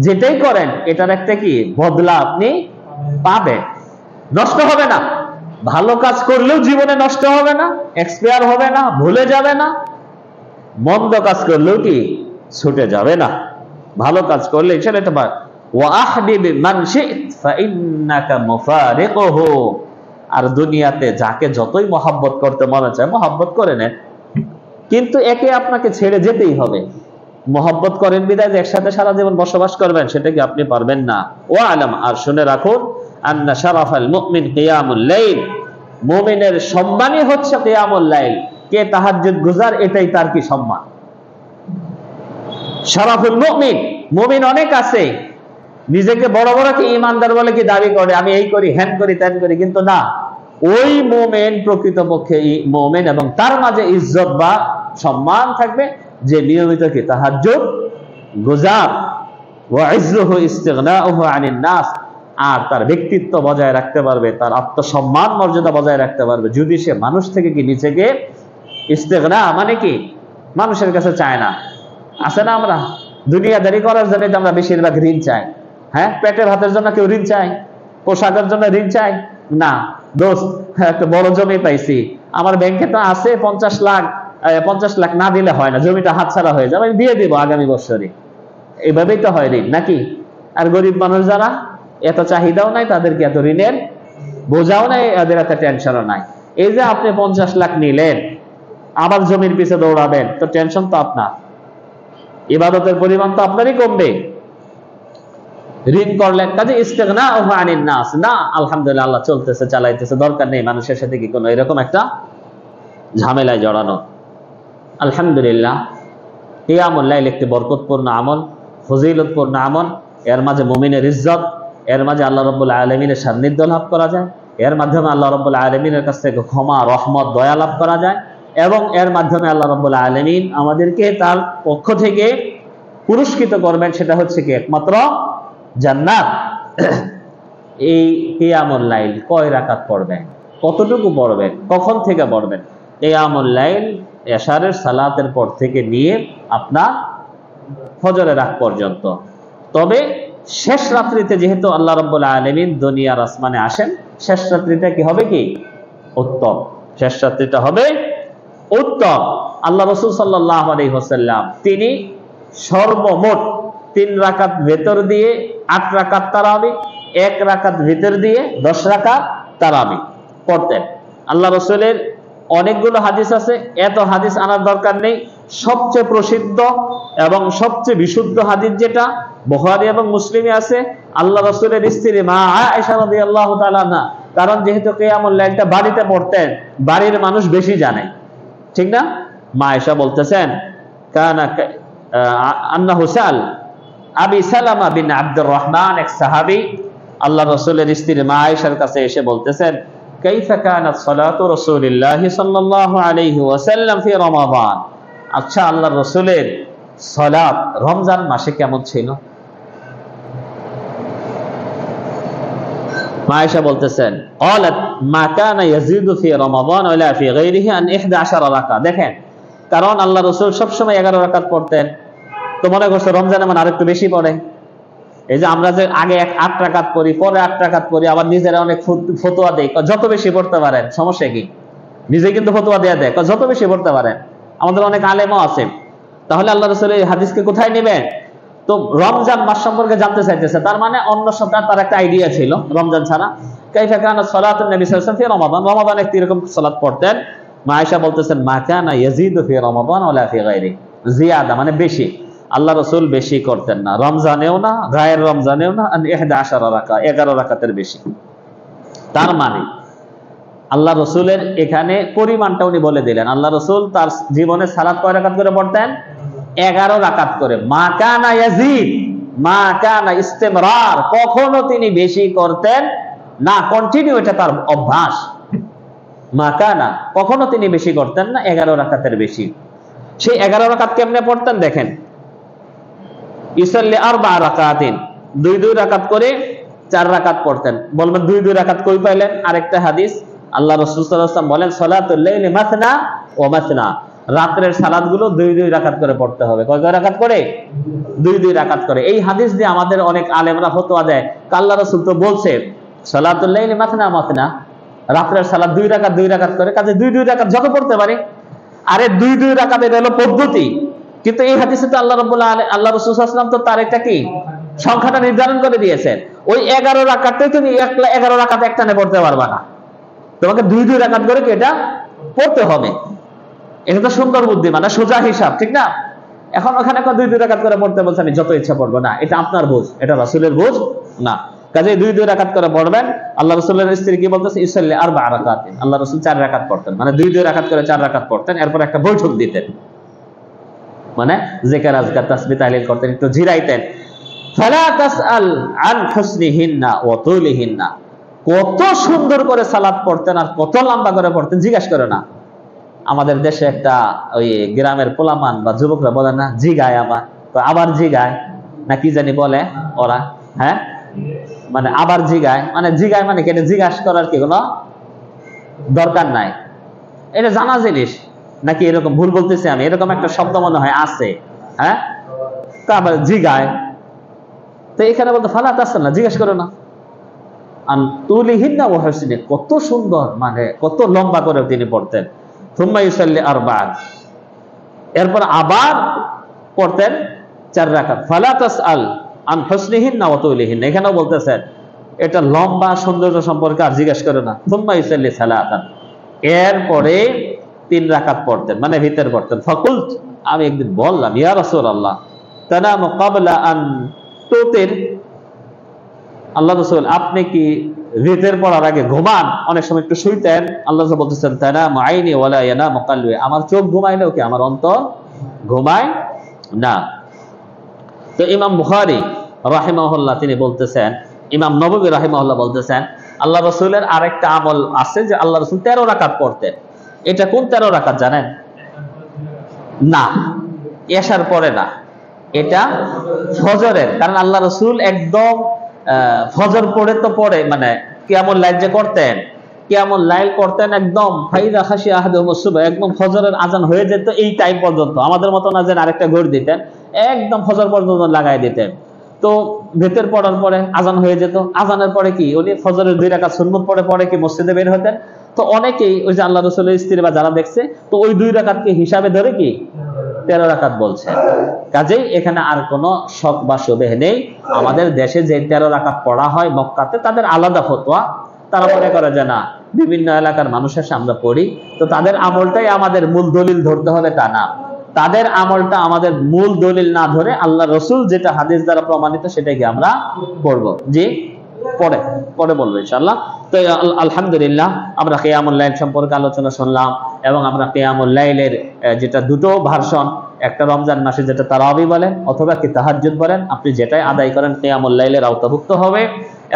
যেটাই করেন, এটার একটা কি বদলা আপনি পাবেন, নষ্ট হবে না। ভালো কাজ করলেও জীবনে নষ্ট হবে না, এক্সপায়ার হবে না, ভুলে যাবে না। মন্দ কাজ করলেও কি ছুটে যাবে না। ভালো কাজ করলে সেটা পায়। ওয়া আহবিব মান শি'ত ফা ইন্নাকা মুফারিকুহু, আর দুনিয়াতে যাকে যতই মহব্বত করতে মনে চায় মহব্বত করে নেন, কিন্তু একে আপনাকে ছেড়ে যেতেই হবে। মহব্বত করেন বিদায় যে একসাথে সারা জীবন বসবাস করবেন, সেটা কি আপনি পারবেন না। ওয়া আলাম, আর শুনে রাখুন, আন্না শারাফাল মুমিন কিয়ামুল লাইল, মুমিনের সম্মানই হচ্ছে কিয়ামুল লাইল। কে তাহাজ্জুদ গুজার, এটাই তার কি সম্মান। শারাফুল মুমিন, মুমিন অনেক আছে, নিজেকে বড় বড় কি ইমানদার বলে কি দাবি করে, আমি এই করি, হ্যান করি, ত্যান করি, কিন্তু না, ওই মুমিন প্রকৃতপক্ষে মুমিন, এবং তার মাঝে ইজ্জত বা সম্মান থাকবে যে নিয়মিত কি তাহাজ্জুদ গুজার। ওয়া ইজ্জুহু ইস্তিগনাউহু আনিন নাস, আর তার ব্যক্তিত্ব বজায় রাখতে পারবে, তার আত্মসম্মান মর্যাদা বজায় রাখতে পারবে যদি সে মানুষ থেকে কি নিজেকে ইস্তিগনা, মানে কি মানুষের কাছে চায় না। আছে না, আমরা দুনিয়াদারি করার জন্য আমরা বেশিরভাগ ঋণ চাই। হ্যাঁ, পেটের ভাতের জন্য কেউ ঋণ চায়? পোশাকের জন্য ঋণ চাই না। দোস্ত, একটা বড় জমি পাইছি, আমার ব্যাংকে তো আছে 50 লাখ, 50 লাখ না দিলে হয় না, জমিটা হাতছাড়া হয়ে যাবে, আমি দিয়ে দিব আগামী বছরে। এইভাবেই তো হয় ঋণ, নাকি? আর গরিব মানুষ যারা এত চাহিদাও নাই, তাদেরকে এত ঋণের বোঝাও নাই, এদের এত টেনশনও নাই। এই যে আপনি 50 লাখ নিলেন, আবার জমির পিছে দৌড়াবেন, তো টেনশন তো আপনার, ইবাদতের পরিমাণ তো আপনারই কমবে। ঋণ করলেন, কাজে ইস্তিগনাউহু আনিন নাস, না আলহামদুলিল্লাহ আল্লাহ চলতেছে, চালাইতেছে, দরকার নেই মানুষের সাথে কি কোনো এরকম একটা ঝামেলায় জড়ানো। আলহামদুলিল্লাহ, কিয়ামুল লাইল একটি বরকতপূর্ণ আমল, ফজিলতপূর্ণ আমল। এর মাঝে মুমিনের ইজ্জত, এর মাঝে আল্লাহ রাব্বুল আলামিনের সান্নিধ্য লাভ করা যায়, এর মাধ্যমে আল্লাহ রাব্বুল আলামিনের কাছ থেকে ক্ষমা, রহমত, দয়া লাভ করা যায়, এবং এর মাধ্যমে আল্লাহ রাব্বুল আলামিন আমাদেরকে তার পক্ষ থেকে পুরস্কৃত করবেন, সেটা হচ্ছে কি একমাত্র জান্নাত। এই কিয়ামুল লাইল কয় রাকাত পড়বেন, কতটুকু পড়বেন, কখন থেকে পড়বেন? কিয়ামুল লাইল এশারের সালাতের পর থেকে নিয়ে আপনার ফজরের আগ পর্যন্ত। তবে শেষ রাত্রিতে যেহেতু আল্লাহ রাব্বুল আলামিন দুনিয়ার আসমানে আসেন, শেষ রাত্রিটা কি হবে কি উত্তম, শেষ রাত্রিটা হবে উত্তম। আল্লাহ রাসূল সাল্লাল্লাহু আলাইহি ওয়াসাল্লাম তিনি সর্বমোট 3 রাকাত ভেতর দিয়ে 8 রাকাত তারাবি, 1 রাকাত ভেতর দিয়ে 10 রাকাত তারাবি পড়তেন। আল্লাহ রাসূলের অনেকগুলো হাদিস আছে, এত হাদিস আনার দরকার নেই। সবচেয়ে প্রসিদ্ধ এবং সবচেয়ে বিশুদ্ধ হাদিস যেটা বুখারী এবং মুসলিমে আছে, আল্লাহ রাসূলের স্ত্রী মা আয়েশা রাদিয়াল্লাহু তাআলা আনহা, কারণ যেহেতু কিয়ামুল লাইলটা বাড়িতে পড়তেন, বাড়ির মানুষ বেশি জানে, ঠিক না? মা আয়েশা বলতেছেন, কানা আন্নাহু সাল আবি সালামা বিন আব্দুর রহমান, এক সাহাবী আল্লাহ রাসূলের স্ত্রী মা আয়েশার কাছে এসে বলতেছেন, কাইফা কানাত সালাতু রাসূলিল্লাহি সাল্লাল্লাহু আলাইহি ওয়াসাল্লাম ফি রমাদান। আচ্ছা, আল্লাহর রাসূলের সালাত রমজান মাসে কেমন ছিল? আয়েশা বলতেছেন, ক্বালাত মা কানা ইয়াজিদু ফি রমাদান ওয়ালা ফি গায়রিহি আন 11 রাকাত। দেখেন, কারণ আল্লাহ রাসূল সব সময় 11 রাকাত পড়তেন। তো মনে করছে রমজানে মানে আরেকটু বেশি পড়ে। এই যে আমরা যে আগে 8 রাকাত পড়ি, পরে 8 রাকাত পড়ি, আবার নিজেরা অনেক ফতোয়া দেই, যত বেশি পড়তে পারেন, সমস্যা কি? নিজে কিন্তু ফতোয়া দেয়া দেয়, যত বেশি পড়তে পারেন। আমাদের অনেক আলেমও আছে। তাহলে আল্লাহ রাসূল এই হাদিসকে কোথায় নেবেন? তো রমজান মাস সম্পর্কে জানতে চাইতেছে, তার মানে অন্য সপ্তাহে তার একটা আইডিয়া ছিল রমজান ছাড়া। কাইফা কানাত সালাতুন নবী সাল্লাল্লাহু আলাইহি ওয়াসাল্লাম ফি রমাদান, রমাদানে এরকম সালাত পড়তেন। মা আয়েশা বলতেছেন, মা কানা ইয়াজিদু ফি রমাদান ওয়ালা ফি গায়রি, জিয়াদা মানে বেশি। আল্লাহ রাসূল বেশি করতেন না, রমজানেও না, গায়ের রমজানেও না, 11 রাকাত, 11 রাকাতের বেশি। তার মানে আল্লাহ রাসূলের এখানে পরিমাণটা উনি বলে দিলেন। আল্লাহ রাসূল তার জীবনে সালাত কয় রাকাত করে পড়তেন? 11 রাকাত করে। মা কানা ইয়াজিদ, মা কানা ইস্তিমরার, কখনো তিনি বেশি করতেন না, কন্টিনিউ, এটা তার অভ্যাস। মা কানা, কখনো তিনি বেশি করতেন না 11 রাকাতের বেশি। সেই 11 রাকাত কেমনে পড়তেন দেখেন, ইসাল্লি 4 রাকাতিন, 2 রাকাত করে 4 রাকাত পড়তেন। বলবেন 2 রাকাত কই পাইলেন? আরেকটা হাদিস, আল্লাহ রাসূল সাল্লাল্লাহু আলাইহি ওয়াসাল্লাম বলেন, সালাতুল লাইলি মাসনা ওয়া মাসনা, রাতের সালাতগুলো 2 রাকাত করে পড়তে হবে। কয় রাকাত করে? 2 রাকাত করে। এই হাদিস দিয়ে আমাদের অনেক আলেমরা ফতোয়া দেয়, আল্লাহ রাসূল তো বলছে সালাতুল লাইলি মাসনা মাসনা, রাতের সালাত 2 রাকাত করে, কাজে 2 রাকাত যত পড়তে পারে। আরে 2 রাকাত এটা হলো পদ্ধতি, কিন্তু এই হাদিসে তো আল্লাহ রাসূল সাল্লাল্লাহু আলাইহি ওয়াসাল্লাম তো তার একটা কি সংখ্যাটা নির্ধারণ করে দিয়েছেন। ওই 11 রাকাতে তুমি 11 রাকাত একটানে পড়তে পারবা না, তোমাকে 2 রাকাত করে কি এটা পড়তে হবে। এটা তো সুন্দর বুদ্ধি, মানে সোজা হিসাব, ঠিক না? এখন ওখানে 2 রাকাত করে পড়তে বলছে, আমি যত ইচ্ছা পড়বো না, এটা আপনার বুঝ, এটা রাসূলের বুঝ না। কাজে 2 রাকাত করে পড়বেন। আল্লাহ রাসূলের স্ত্রী কি বলতেছে, ইসাল্লি 4 রাকাতিন, আল্লাহ রাসূল 4 রাকাত পড়তেন, মানে 2 রাকাত করে 4 রাকাত পড়তেন। এরপর একটা বৈঠক দিতেন, মানে জিকির আজকার তাসবিহ তাহলিল করতেন, একটু জিরাইতেন। ফালা তাসআল আন হুসনিহিন্না ওয়া তুলিহিন্না, কত সুন্দর করে সালাত পড়তেন আর কত লম্বা করে পড়তেন জিজ্ঞাসা করে না। আমাদের দেশে একটা ওই গ্রামের পোলামান বা যুবকরা বলে না, জিগায় আবার জিগায় না কি জানি বলে ওরা, হ্যাঁ, মানে আবার জিগায়, মানে কি, এটা জিজ্ঞাসা করার কি কোনো দরকার নাই, এটা জানা জিনিস নাকি? এরকম ভুল বলতেছি আমি, এরকম একটা শব্দ মনে হয় আছে, হ্যাঁ, তা আবার জিগায়। তো এখানে বলতে ফালা তাসআল না, জিজ্ঞাসা করো না। আন তুলিহিন্না ওয়া হুসনি, কত সুন্দর, মানে কত লম্বা করে তিনি পড়তেন। থুম্মা ইউসাল্লি 4, এরপর আবার পড়তেন 4 রাকাত। ফালা তাসআল আন হুসনিহিন্না ওয়া তুলিহিন্না, এখানেও বলতেছেন এটা লম্বা সৌন্দর্য সম্পর্কে আর জিজ্ঞাসা করে না। থুম্মা ইউসাল্লি সালাতান, এরপরে 3 রাকাত পড়তেন, মানে ভিতর পড়তেন। ফাকুলত, আমি একদিন বললাম, ইয়া রাসূলুল্লাহ তানামু ক্বাবলা আন তুতির, আল্লাহ রাসূল আপনি কি ভিতর পড়ার আগে ঘুমান? অনেক সময় একটু শুইতেন। আল্লাহ রাসূল বলতেছেন, তানামু আইনি ওয়ালা ইয়ানামু কলবি, আমার চোখ ঘুমাইলেও কি আমার অন্তর ঘুমায় না। তো ইমাম বুখারী রাহিমাহুল্লাহ তিনি বলতেছেন, ইমাম নববী রাহিমাহুল্লাহ বলতেছেন, আল্লাহ রাসূলের আরেকটা আমল আছে যে আল্লাহ রাসূল 13 রাকাত পড়তেন। এটা কোন 13 রাকাত জানেন? না, এশার পরে না, এটা ফজরের। কারণ আল্লাহ রাসূল একদম ফজর পড়ে তো পড়ে, মানে কিয়ামুল লাইল যে করতেন, কিয়ামুল লাইল করতেন একদম ফাইদা খাশিয়া আহাদুহুমুস সুবহ, একদম ফজরের আজান হয়ে যেত এই টাইম পর্যন্ত। আমাদের মতো না যে আরেকটা ঘড়ি দিতেন, একদম ফজর পর্যন্ত লাগাই দিতেন। তো ভেতর পড়ার পরে আজান হয়ে যেত, আজানের পরে কি উনি ফজরের 2 রাকাত সুন্নত পড়ে কি মসজিদে বের হতেন। তো অনেকেই ওই যে আল্লাহ রাসূলের স্ত্রী বা যারা দেখছে, তো ওই 2 রাকাতকে হিসাবে ধরে কি 13 রাকাত বলছে। কাজেই এখানে আর কোনো শক বা শুবহ নেই। আমাদের দেশে যে 13 রাকাত পড়া হয় মক্কাতে, তাদের আলাদা ফতোয়া, তারা মনে করে যে না, বিভিন্ন এলাকার মানুষের সামনে পড়ি, তো তাদের আমলটাই আমাদের মূল দলিল ধরতে হবে তা না। তাদের আমলটা আমাদের মূল দলিল না ধরে আল্লাহ রাসূল যেটা হাদিস দ্বারা প্রমাণিত সেটাকে আমরা পড়ব। জি, পরে বলবো ইনশাআল্লাহ। তো আলহামদুলিল্লাহ, আমরা কিয়ামুল লাইল সম্পর্কে আলোচনা শুনলাম, এবং আমরা কিয়ামুল লাইলের যেটা 2টো ভার্সন, একটা রমজান মাসে যেটা তারাবি বলেন অথবা কি তাহাজ্জুদ বলেন, আপনি যেটাই আদায় করেন কিয়ামুল লাইলের আওতাভুক্ত হবে।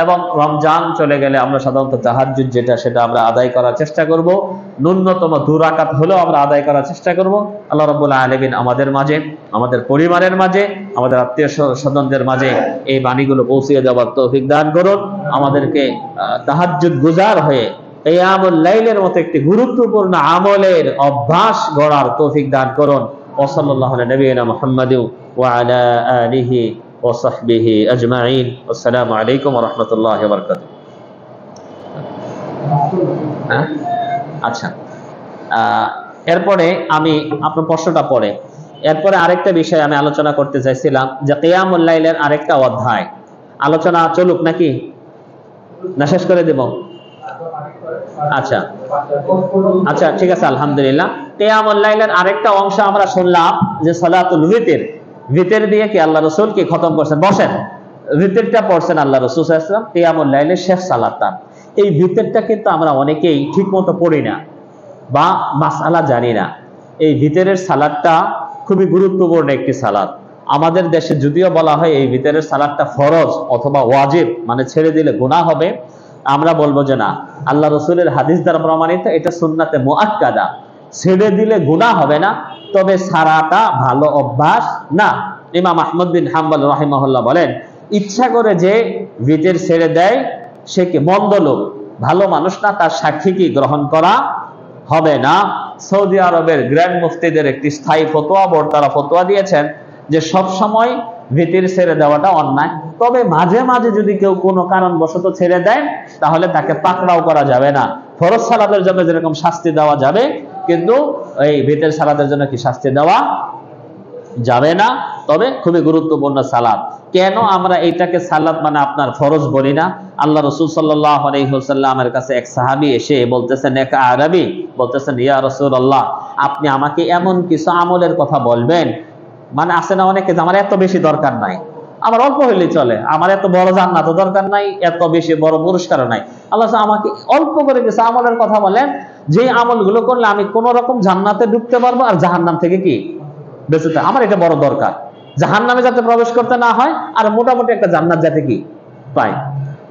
এবং রমজান চলে গেলে আমরা সাধারণত তাহাজ্জুদ যেটা সেটা আমরা আদায় করার চেষ্টা করব, ন্যূনতম 2 রাকাত হলেও আমরা আদায় করার চেষ্টা করব। আল্লাহ রাব্বুল আলামিন আমাদের মাঝে, আমাদের পরিবারের মাঝে, আমাদের আত্মীয় স্বজনদের মাঝে এই বাণীগুলো পৌঁছে দেওয়ার তৌফিক দান করুন। আমাদেরকে তাহাজ্জুদ গুজার হয়ে কিয়ামুল লাইলের মতো একটি গুরুত্বপূর্ণ আমলের অভ্যাস গড়ার তৌফিক দান করুন। ওয়া সাল্লাল্লাহু আলা নবিয়িনা মুহাম্মাদিন ওয়া আলা আলিহি ওয়া সাহবিহি আজমাইন। আসসালামু আলাইকুম ওয়া রাহমাতুল্লাহি ওয়া বারাকাতুহু। আচ্ছা, এরপরে আমি আপনার প্রশ্নটা পড়ে এরপরে আরেকটা বিষয় আমি আলোচনা করতে চাইছিলাম যে কিয়ামুল লাইলের আরেকটা অধ্যায় আলোচনা চলুক নাকি, না শেষ করে দেব? আচ্ছা আচ্ছা, ঠিক আছে, আলহামদুলিল্লাহ। কিয়ামুল লাইলের আরেকটা অংশ আমরা শুনলাম যে সালাতুল ভিতর, ভিতর দিয়ে কি আল্লাহ রাসূল কি খতম করছেন। বসেন, ভিতরটা পড়ছেন আল্লাহ রাসূল সাল্লাল্লাহু আলাইহি ওয়াসাল্লাম কিয়ামুল লাইলের শেষ সালাতটা। এই ভিতরটা কিন্তু আমরা অনেকেই ঠিকমতো পড়ি না বা মাসআলা জানি না। এই ভিতরের সালাতটা খুবই গুরুত্বপূর্ণ একটি সালাত। আমাদের দেশে যদিও বলা হয় এই ভিতরের সালাতটা ফরজ অথবা ওয়াজিব, মানে ছেড়ে দিলে গুনাহ হবে, আমরা বলবো যে না, আল্লাহ রাসূলের হাদিস দ্বারা প্রমাণিত এটা সুন্নাতে মুআক্কাদা, ছেড়ে দিলে গুনাহ হবে না, তবে সারাটা ভালো অভ্যাস না। ইমাম আহমদ বিন হাম্বল রাহিমাহুল্লাহ বলেন, ইচ্ছা করে যে ভিতর ছেড়ে দেয় সে কি মন্দ লোক, ভালো মানুষ না, তার সাক্ষী কি গ্রহণ করা হবে না। সৌদি আরবের গ্র্যান্ড মুফতিদের একটি স্থায়ী ফতোয়া বোর্ড তারা ফতোয়া দিয়েছেন যে সব সময় ভিতর ছেড়ে দেওয়াটা অন্যায়, তবে মাঝে মাঝে যদি কেউ কোনো কারণবশত ছেড়ে দেয় তাহলে তাকে পাকড়াও করা যাবে না। ফরজ সালাতের জন্য যেরকম শাস্তি দেওয়া যাবে, কিন্তু এই ভিতর সালাতের জন্য কি শাস্তি দেওয়া যাবে না। তবে খুবই গুরুত্বপূর্ণ সালাত। কেন আমরা এইটাকে সালাত মানে আপনার ফরজ বলি না? আল্লাহ রাসূল সাল্লাল্লাহু আলাইহি ওয়াসাল্লামের কাছে এক সাহাবী এসে বলতেছেন, এক আরবি বলতেছেন, ইয়া রাসূলুল্লাহ, আপনি আমাকে এমন কিছু আমলের কথা বলবেন, মানে আছে না অনেকে আমার এত বেশি দরকার নাই, আমার অল্প হইলেই চলে, আমার এত বড় জান্নাতও দরকার নাই, এত বেশি বড় পুরস্কারও নাই, আল্লাহ আমাকে অল্প করে কিছু আমলের কথা বলেন যে আমলগুলো করলে আমি কোন রকম জান্নাতে ঢুকতে পারবো আর জাহান্নাম থেকে কি বেঁচে থাকবো। আমার এটা বড় দরকার, জাহান্নামে যাতে প্রবেশ করতে না হয় আর মোটামুটি একটা জান্নাত যাতে কি পাই।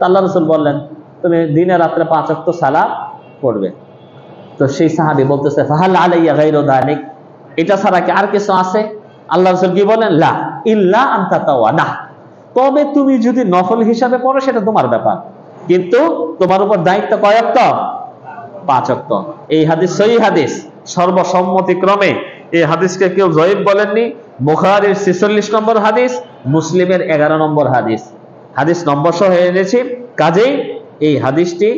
আল্লাহ রাসূল বললেন, তুমি দিনে রাত্রে 5 ওয়াক্ত সালাত পড়বে। তো সেই সাহাবী বলতেছে, ফাহাল আলাইয়া গায়রু যালিক, এটা ছাড়া কি আর কিছু আছে? আল্লাহ রাসূল কি বলেন, লা ইল্লা আন তাতাওয়াদা, তবে তুমি যদি নফল হিসাবে পড়ো সেটা তোমার ব্যাপার, কিন্তু তোমার উপর দায়িত্ব কয় ওয়াক্ত? 5 ওয়াক্ত। এই হাদিস সহিহ হাদিস, সর্বসম্মতিক্রমে এই হাদিসকে কেউ জয়ীফ বলেননি। বুখারীর 46 নম্বর হাদিস, মুসলিমের 11 নম্বর হাদিস, হাদিস নম্বর সহ এনেছি। কাজেই এই হাদিসটি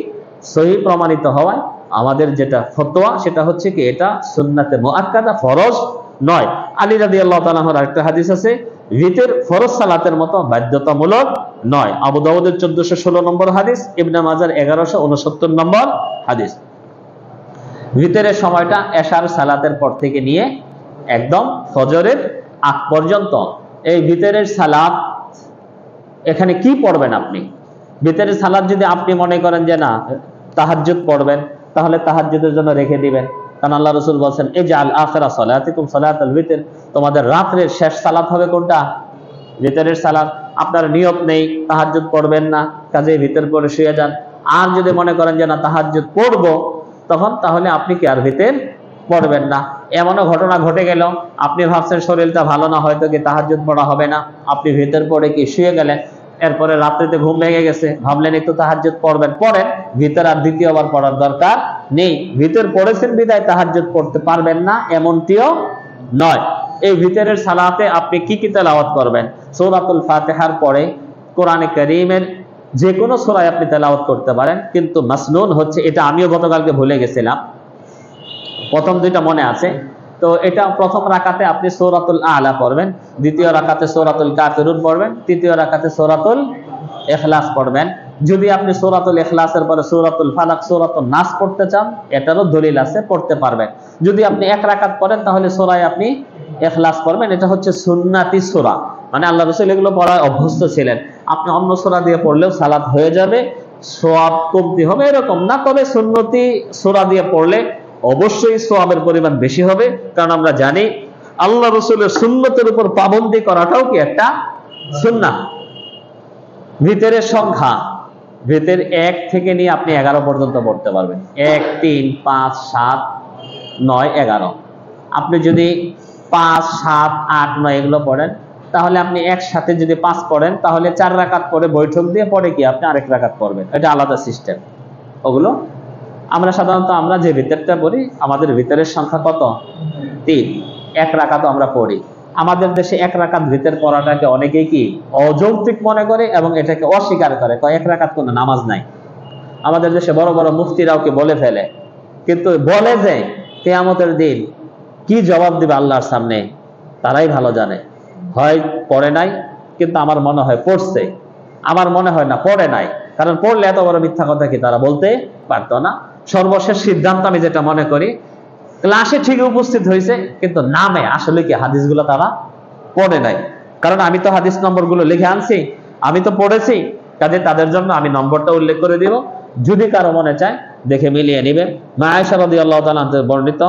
সহিহ প্রমাণিত হওয়ায় আমাদের যেটা ফতোয়া সেটা হচ্ছে কি এটা সুন্নাতে মুআক্কাদা, ফরজ নয়। আলী রাদিয়াল্লাহু তাআলা আনহুর আরেকটা হাদিস আছে, ভিতর ফরজ সালাতের মতো বাধ্যতামূলক নয়। আবু দাউদের 1416 নম্বর হাদিস, ইবনে মাজার 1169 নম্বর হাদিস। ভিতরের সময়টা এশার সালাতের পর থেকে নিয়ে একদম ফজরের আগ পর্যন্ত। এই ভিতরের সালাত এখানে কি পড়বেন আপনি? ভিতরের সালাত যদি আপনি মনে করেন যে না তাহাজ্জুদ পড়বেন, তাহলে তাহাজ্জুদের জন্য রেখে দিবেন, কারণ আল্লাহ রাসূল বলেছেন, ইজআল আখিরা সালাতিকুম সালাতাল ভিতর, তোমাদের রাতের শেষ সালাত হবে কোনটা? ভিতরের সালাত। আপনার নিয়ত নেই তাহাজ্জুদ পড়বেন না, কাজেই ভিতর পড়ে শুয়ে যান। আর যদি মনে করেন যে না তাহাজ্জুদ পড়বো, তখন তাহলে আপনি কি আর ভিতর পড়বেন না। এমনও ঘটনা ঘটে গেল, আপনি ভাবছেন শরীরটা ভালো না, হয়তো কি তাহাজ্জুদ পড়া হবে না, আপনি ভিতর পড়ে কি শুয়ে গেলেন, এরপরে রাত্রিতে ঘুম ভেঙে গেছে, ভাবলেন একটু তাহাজ্জুদ পড়বেন, পড়েন, ভিতর আর দ্বিতীয়বার পড়ার দরকার নেই। ভিতর পড়েছেন বিদায় তাহাজ্জুদ পড়তে পারবেন না এমনটিও নয়। এই ভিতরের সালাতে আপনি কি কি তেলাওয়াত করবেন? সূরাতুল ফাতিহার পরে কোরআনে কারীমের যে কোনো সূরায় আপনি তেলাওয়াত করতে পারেন, কিন্তু মাসনুন হচ্ছে, এটা আমিও গতকালকে ভুলে গেছিলাম, প্রথম দুইটা মনে আছে, তো এটা প্রথম রাকাতে আপনি সূরাতুল আ'লা পড়বেন, দ্বিতীয় রাকাতে সূরাতুল কাফিরুন পড়বেন, তৃতীয় রাকাতে সূরাতুল ইখলাস পড়বেন। যদি আপনি সূরাতুল ইখলাসের পরে সূরাতুল ফালাক, সূরাতুন নাস পড়তে চান, এটারও দলিল আছে, পড়তে পারবেন। যদি আপনি এক রাকাত পড়েন তাহলে সূরায় আপনি ইখলাস পড়বেন, এটা হচ্ছে সুন্নাতি সূরা, মানে আল্লাহ রাসূল এগুলো পড়ায় অভ্যস্ত ছিলেন। আপনি অন্য সূরা দিয়ে পড়লেও সালাত হয়ে যাবে, সওয়াব কমতি হবে এরকম না, তবে সুন্নতি সূরা দিয়ে পড়লে অবশ্যই সওয়াবের পরিমাণ বেশি হবে, কারণ আমরা জানি আল্লাহ রাসূলের সুন্নতের উপর পাবন্দি করাটাও কি একটা সুন্নাহ। ভিতরের সংখ্যা ভিতর 1 থেকে নিয়ে আপনি 11 পর্যন্ত পড়তে পারবেন। 1, 3, 5, 7, 9, 11। আপনি যদি 5, 7, 8, 9 এগুলো পড়েন, তাহলে আপনি একসাথে যদি 5 পড়েন, তাহলে 4 রাকাত পরে বৈঠক দিয়ে পরে কি আপনি আরেক রাকাত পড়বেন। এটা আলাদা সিস্টেম। ওগুলো আমরা সাধারণত আমরা যে ভিতরটা পড়ি, আমাদের ভিতরের সংখ্যা কত? 3। 1 রাকাতও আমরা পড়ি। আমাদের দেশে 1 রাকাত ভিতর পড়াটাকে অনেকেই কি অযৌক্তিক মনে করে এবং এটাকে অস্বীকার করে, কয় 1 রাকাত কোনো নামাজ নাই। আমাদের দেশে বড় বড় মুফতিরাও কি বলে ফেলে, কিন্তু বলে যে কিয়ামতের দিন কি জবাব দিবে আল্লাহর সামনে তারাই ভালো জানে। হয় পড়ে নাই, কিন্তু আমার মনে হয় পড়ছে, আমার মনে হয় না পড়ে নাই, কারণ পড়লে এত বড় মিথ্যা কথা কি তারা বলতে পারতো না। সর্বশেষ সিদ্ধান্ত আমি যেটা মনে করি, ক্লাসে ঠিক উপস্থিত হয়েছে, কিন্তু নামে আসলে কি হাদিসগুলো তারা পড়ে নাই। কারণ আমি তো হাদিস নম্বরগুলো লিখে আনছি, আমি তো পড়েছি, কাজে তাদের জন্য আমি নম্বরটা উল্লেখ করে দিব। যদি কারো মনে চায় দেখে মিলিয়ে নিবে। মা আয়েশা রাদিয়াল্লাহু তাআলা বর্ণিত,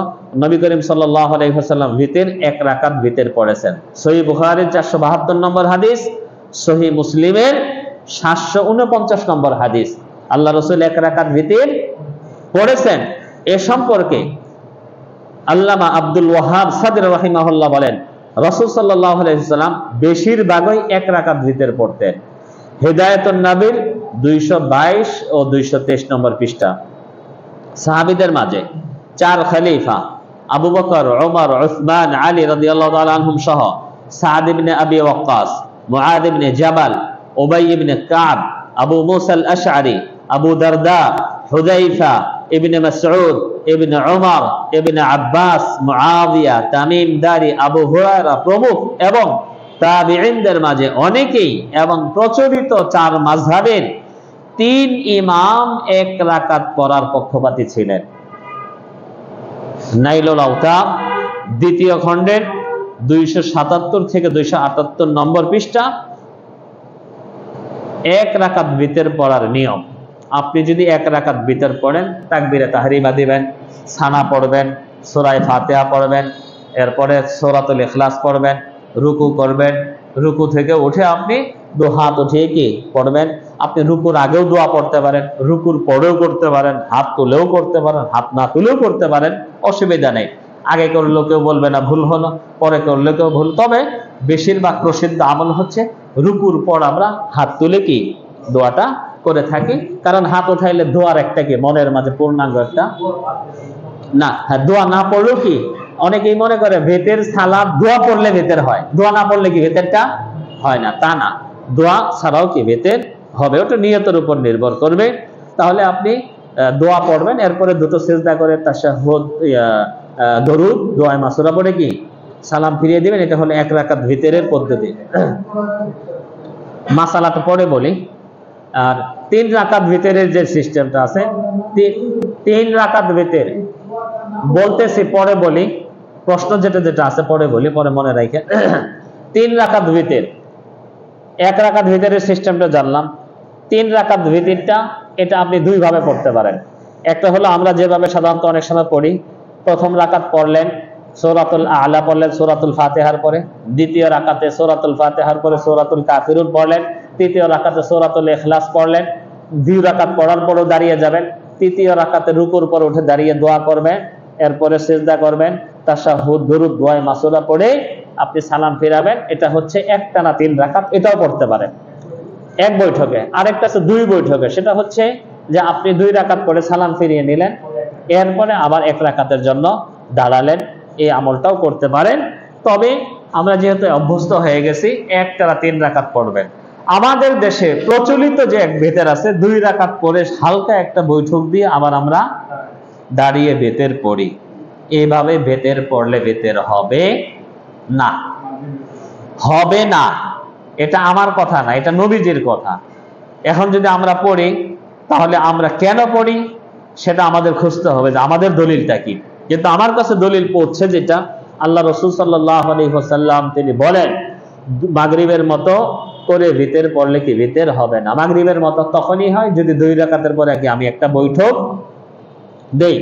নবী করিম সাল্লাল্লাহু আলাইহি ওয়াসাল্লাম ভিতর 1 রাকাত ভিতর পড়েছেন। সহিহ বুখারীর 472 নম্বর হাদিস, সহিহ মুসলিমের 749 নম্বর হাদিস। আল্লাহ রাসূল 1 রাকাত ভিতর পড়েছেন। এ সম্পর্কে আল্লামা আব্দুল ওয়াহাব সাদরি রাহিমাহুল্লাহ বলেন, রাসূল সাল্লাল্লাহু আলাইহি ওয়াসাল্লাম বেশিরভাগই 1 রাকাত ভিতর পড়তেন। হিদায়াতুন নবীর 222 ও 223 নম্বর পৃষ্ঠা। সাহাবীদের মাঝে 4 খলিফা আবু বকর, ওমর, উসমান, আলী রাদিয়াল্লাহু তাআলা আনহুম সহ সাদ ইবনে আবি ওয়াক্কাস, মুআদ ইবনে জাবাল, উবাই ইবনে কাব, আবু মুসা আল-আশআরী, আবু দারদা, হুযায়ফা ইবনে মাসউদ, ইবনে উমর, ইবনে আব্বাস, মুআবিয়া, তামিম দারি, আবু হুরায়রা প্রমুখ এবং তাবিঈনদের মাঝে অনেকেই এবং প্রচলিত 4 মাযহাবের 3 ইমাম 1 রাকাত পড়ার পক্ষপাতী ছিলেন। নাইলুল আওতার দ্বিতীয় খণ্ডের 277 থেকে 278 নম্বর পৃষ্ঠা। 1 রাকাত ভিতর পড়ার নিয়ম, আপনি যদি 1 রাকাত ভিতর পড়েন, তাকবীরে তাহরিমা দিবেন, সানা পড়বেন, সূরা ফাতিহা পড়বেন, এরপরে সূরাতুল ইখলাস পড়বেন, রুকু করবেন, রুকু থেকে উঠে আপনি 2 হাত উঠিয়ে কি পড়বেন। আপনি রুকুর আগেও দোয়া পড়তে পারেন, রুকুর পরেও করতে পারেন, হাত তুলেও করতে পারেন, হাত না তুলেও করতে পারেন, অসুবিধা নেই। আগে করলেও কেউ বলবে না ভুল হলো, পরে করলে কেউ ভুল। তবে বেশিরভাগ প্রসিদ্ধ আমল হচ্ছে রুকুর পর আমরা হাত তুলে কি দোয়াটা করে থাকি, কারণ হাত উঠাইলে দোয়ার একটা কি মনের মাঝে পূর্ণাঙ্গ একটা না। হ্যাঁ, দোয়া না পড়লেও কি অনেকেই মনে করে ভেতের সালাত দোয়া পড়লে ভেতর হয়, দোয়া না পড়লে কি ভেতরটা হয় না, তা না। দোয়া ছাড়াও কি ভেতর হবে, ওটা নিয়তের উপর নির্ভর করবে। তাহলে আপনি দোয়া পড়বেন, এরপরে 2টো সিজদা করে তাশাহুদ, দরুদ, দোয়া মাসুরা পড়ে কি সালাম ফিরিয়ে দিবেন। এটা হলো 1 রাকাত ভিতরের পদ্ধতি। মাসালাটা পরে বলি। আর 3 রাকাত ভিতরের যে সিস্টেমটা আছে, 3 রাকাত ভিতর বলতেছি, পরে বলি। প্রশ্ন যেটা যেটা আছে পরে বলি, পরে মনে রাখেন। 3 রাকাত ভিতর, 1 রাকাত ভিতরের সিস্টেমটা জানলাম। 3 রাকাত ভিতরটা এটা আপনি 2 ভাবে পড়তে পারেন। একটা হলো আমরা যেভাবে সাধারণত অনেক সময় পড়ি, প্রথম রাকাত পড়লেন সূরাতুল আ'লা পড়লেন সূরাতুল ফাতিহার পরে, দ্বিতীয় রাকাতে সূরাতুল ফাতিহার পরে সূরাতুল কাফিরুন পড়লেন, তৃতীয় রাকাতে সূরাতুল ইখলাস পড়লেন। 2 রাকাত পড়ার পরও দাঁড়িয়ে যাবেন, তৃতীয় রাকাতে রুকুর পর উঠে দাঁড়িয়ে দোয়া করবেন, এরপরে সিজদা করবেন, তাশাহুদ, দরুদ, দোয়া মাসুরা পড়ে আপনি সালাম ফিরাবেন। এটা হচ্ছে একটানা 3 রাকাত, এটাও পড়তে পারেন 1 বৈঠকে। আরেকটা আছে 2 বৈঠকে, সেটা হচ্ছে যে আপনি 2 রাকাত পড়ে সালাম ফিরিয়ে নিলেন, এরপরে আবার 1 রাকাতের জন্য দাঁড়ালেন। এই আমলটাও করতে পারেন। তবে আমরা যেহেতু অভ্যস্ত হয়ে গেছি, একটানা 3 রাকাত পড়বেন। আমাদের দেশে প্রচলিত যে এক ভেতর আছে, 2 রাকাত পড়ে হালকা একটা বৈঠক দিয়ে আবার আমরা দাঁড়িয়ে বেতের পড়ি। এইভাবে বেতের পড়লে বেতের হবে না, হবে না। এটা আমার কথা না, এটা নবীজির কথা। এখন যদি আমরা পড়ি, তাহলে আমরা কেন পড়ি সেটা আমাদের খুঁজতে হবে যে আমাদের দলিলটা কি। কিন্তু আমার কাছে দলিল পড়ছে যেটা আল্লাহ রাসূল সাল্লাল্লাহু আলাইহি ওয়াসাল্লাম তিনি বলেন, মাগরিবের মতো করে ভিতর পড়লে কি ভিতর হবে না। মাগরিবের মতো তখনই হয় যদি 2 রাকাতের পরে কি আমি একটা বৈঠক দেই।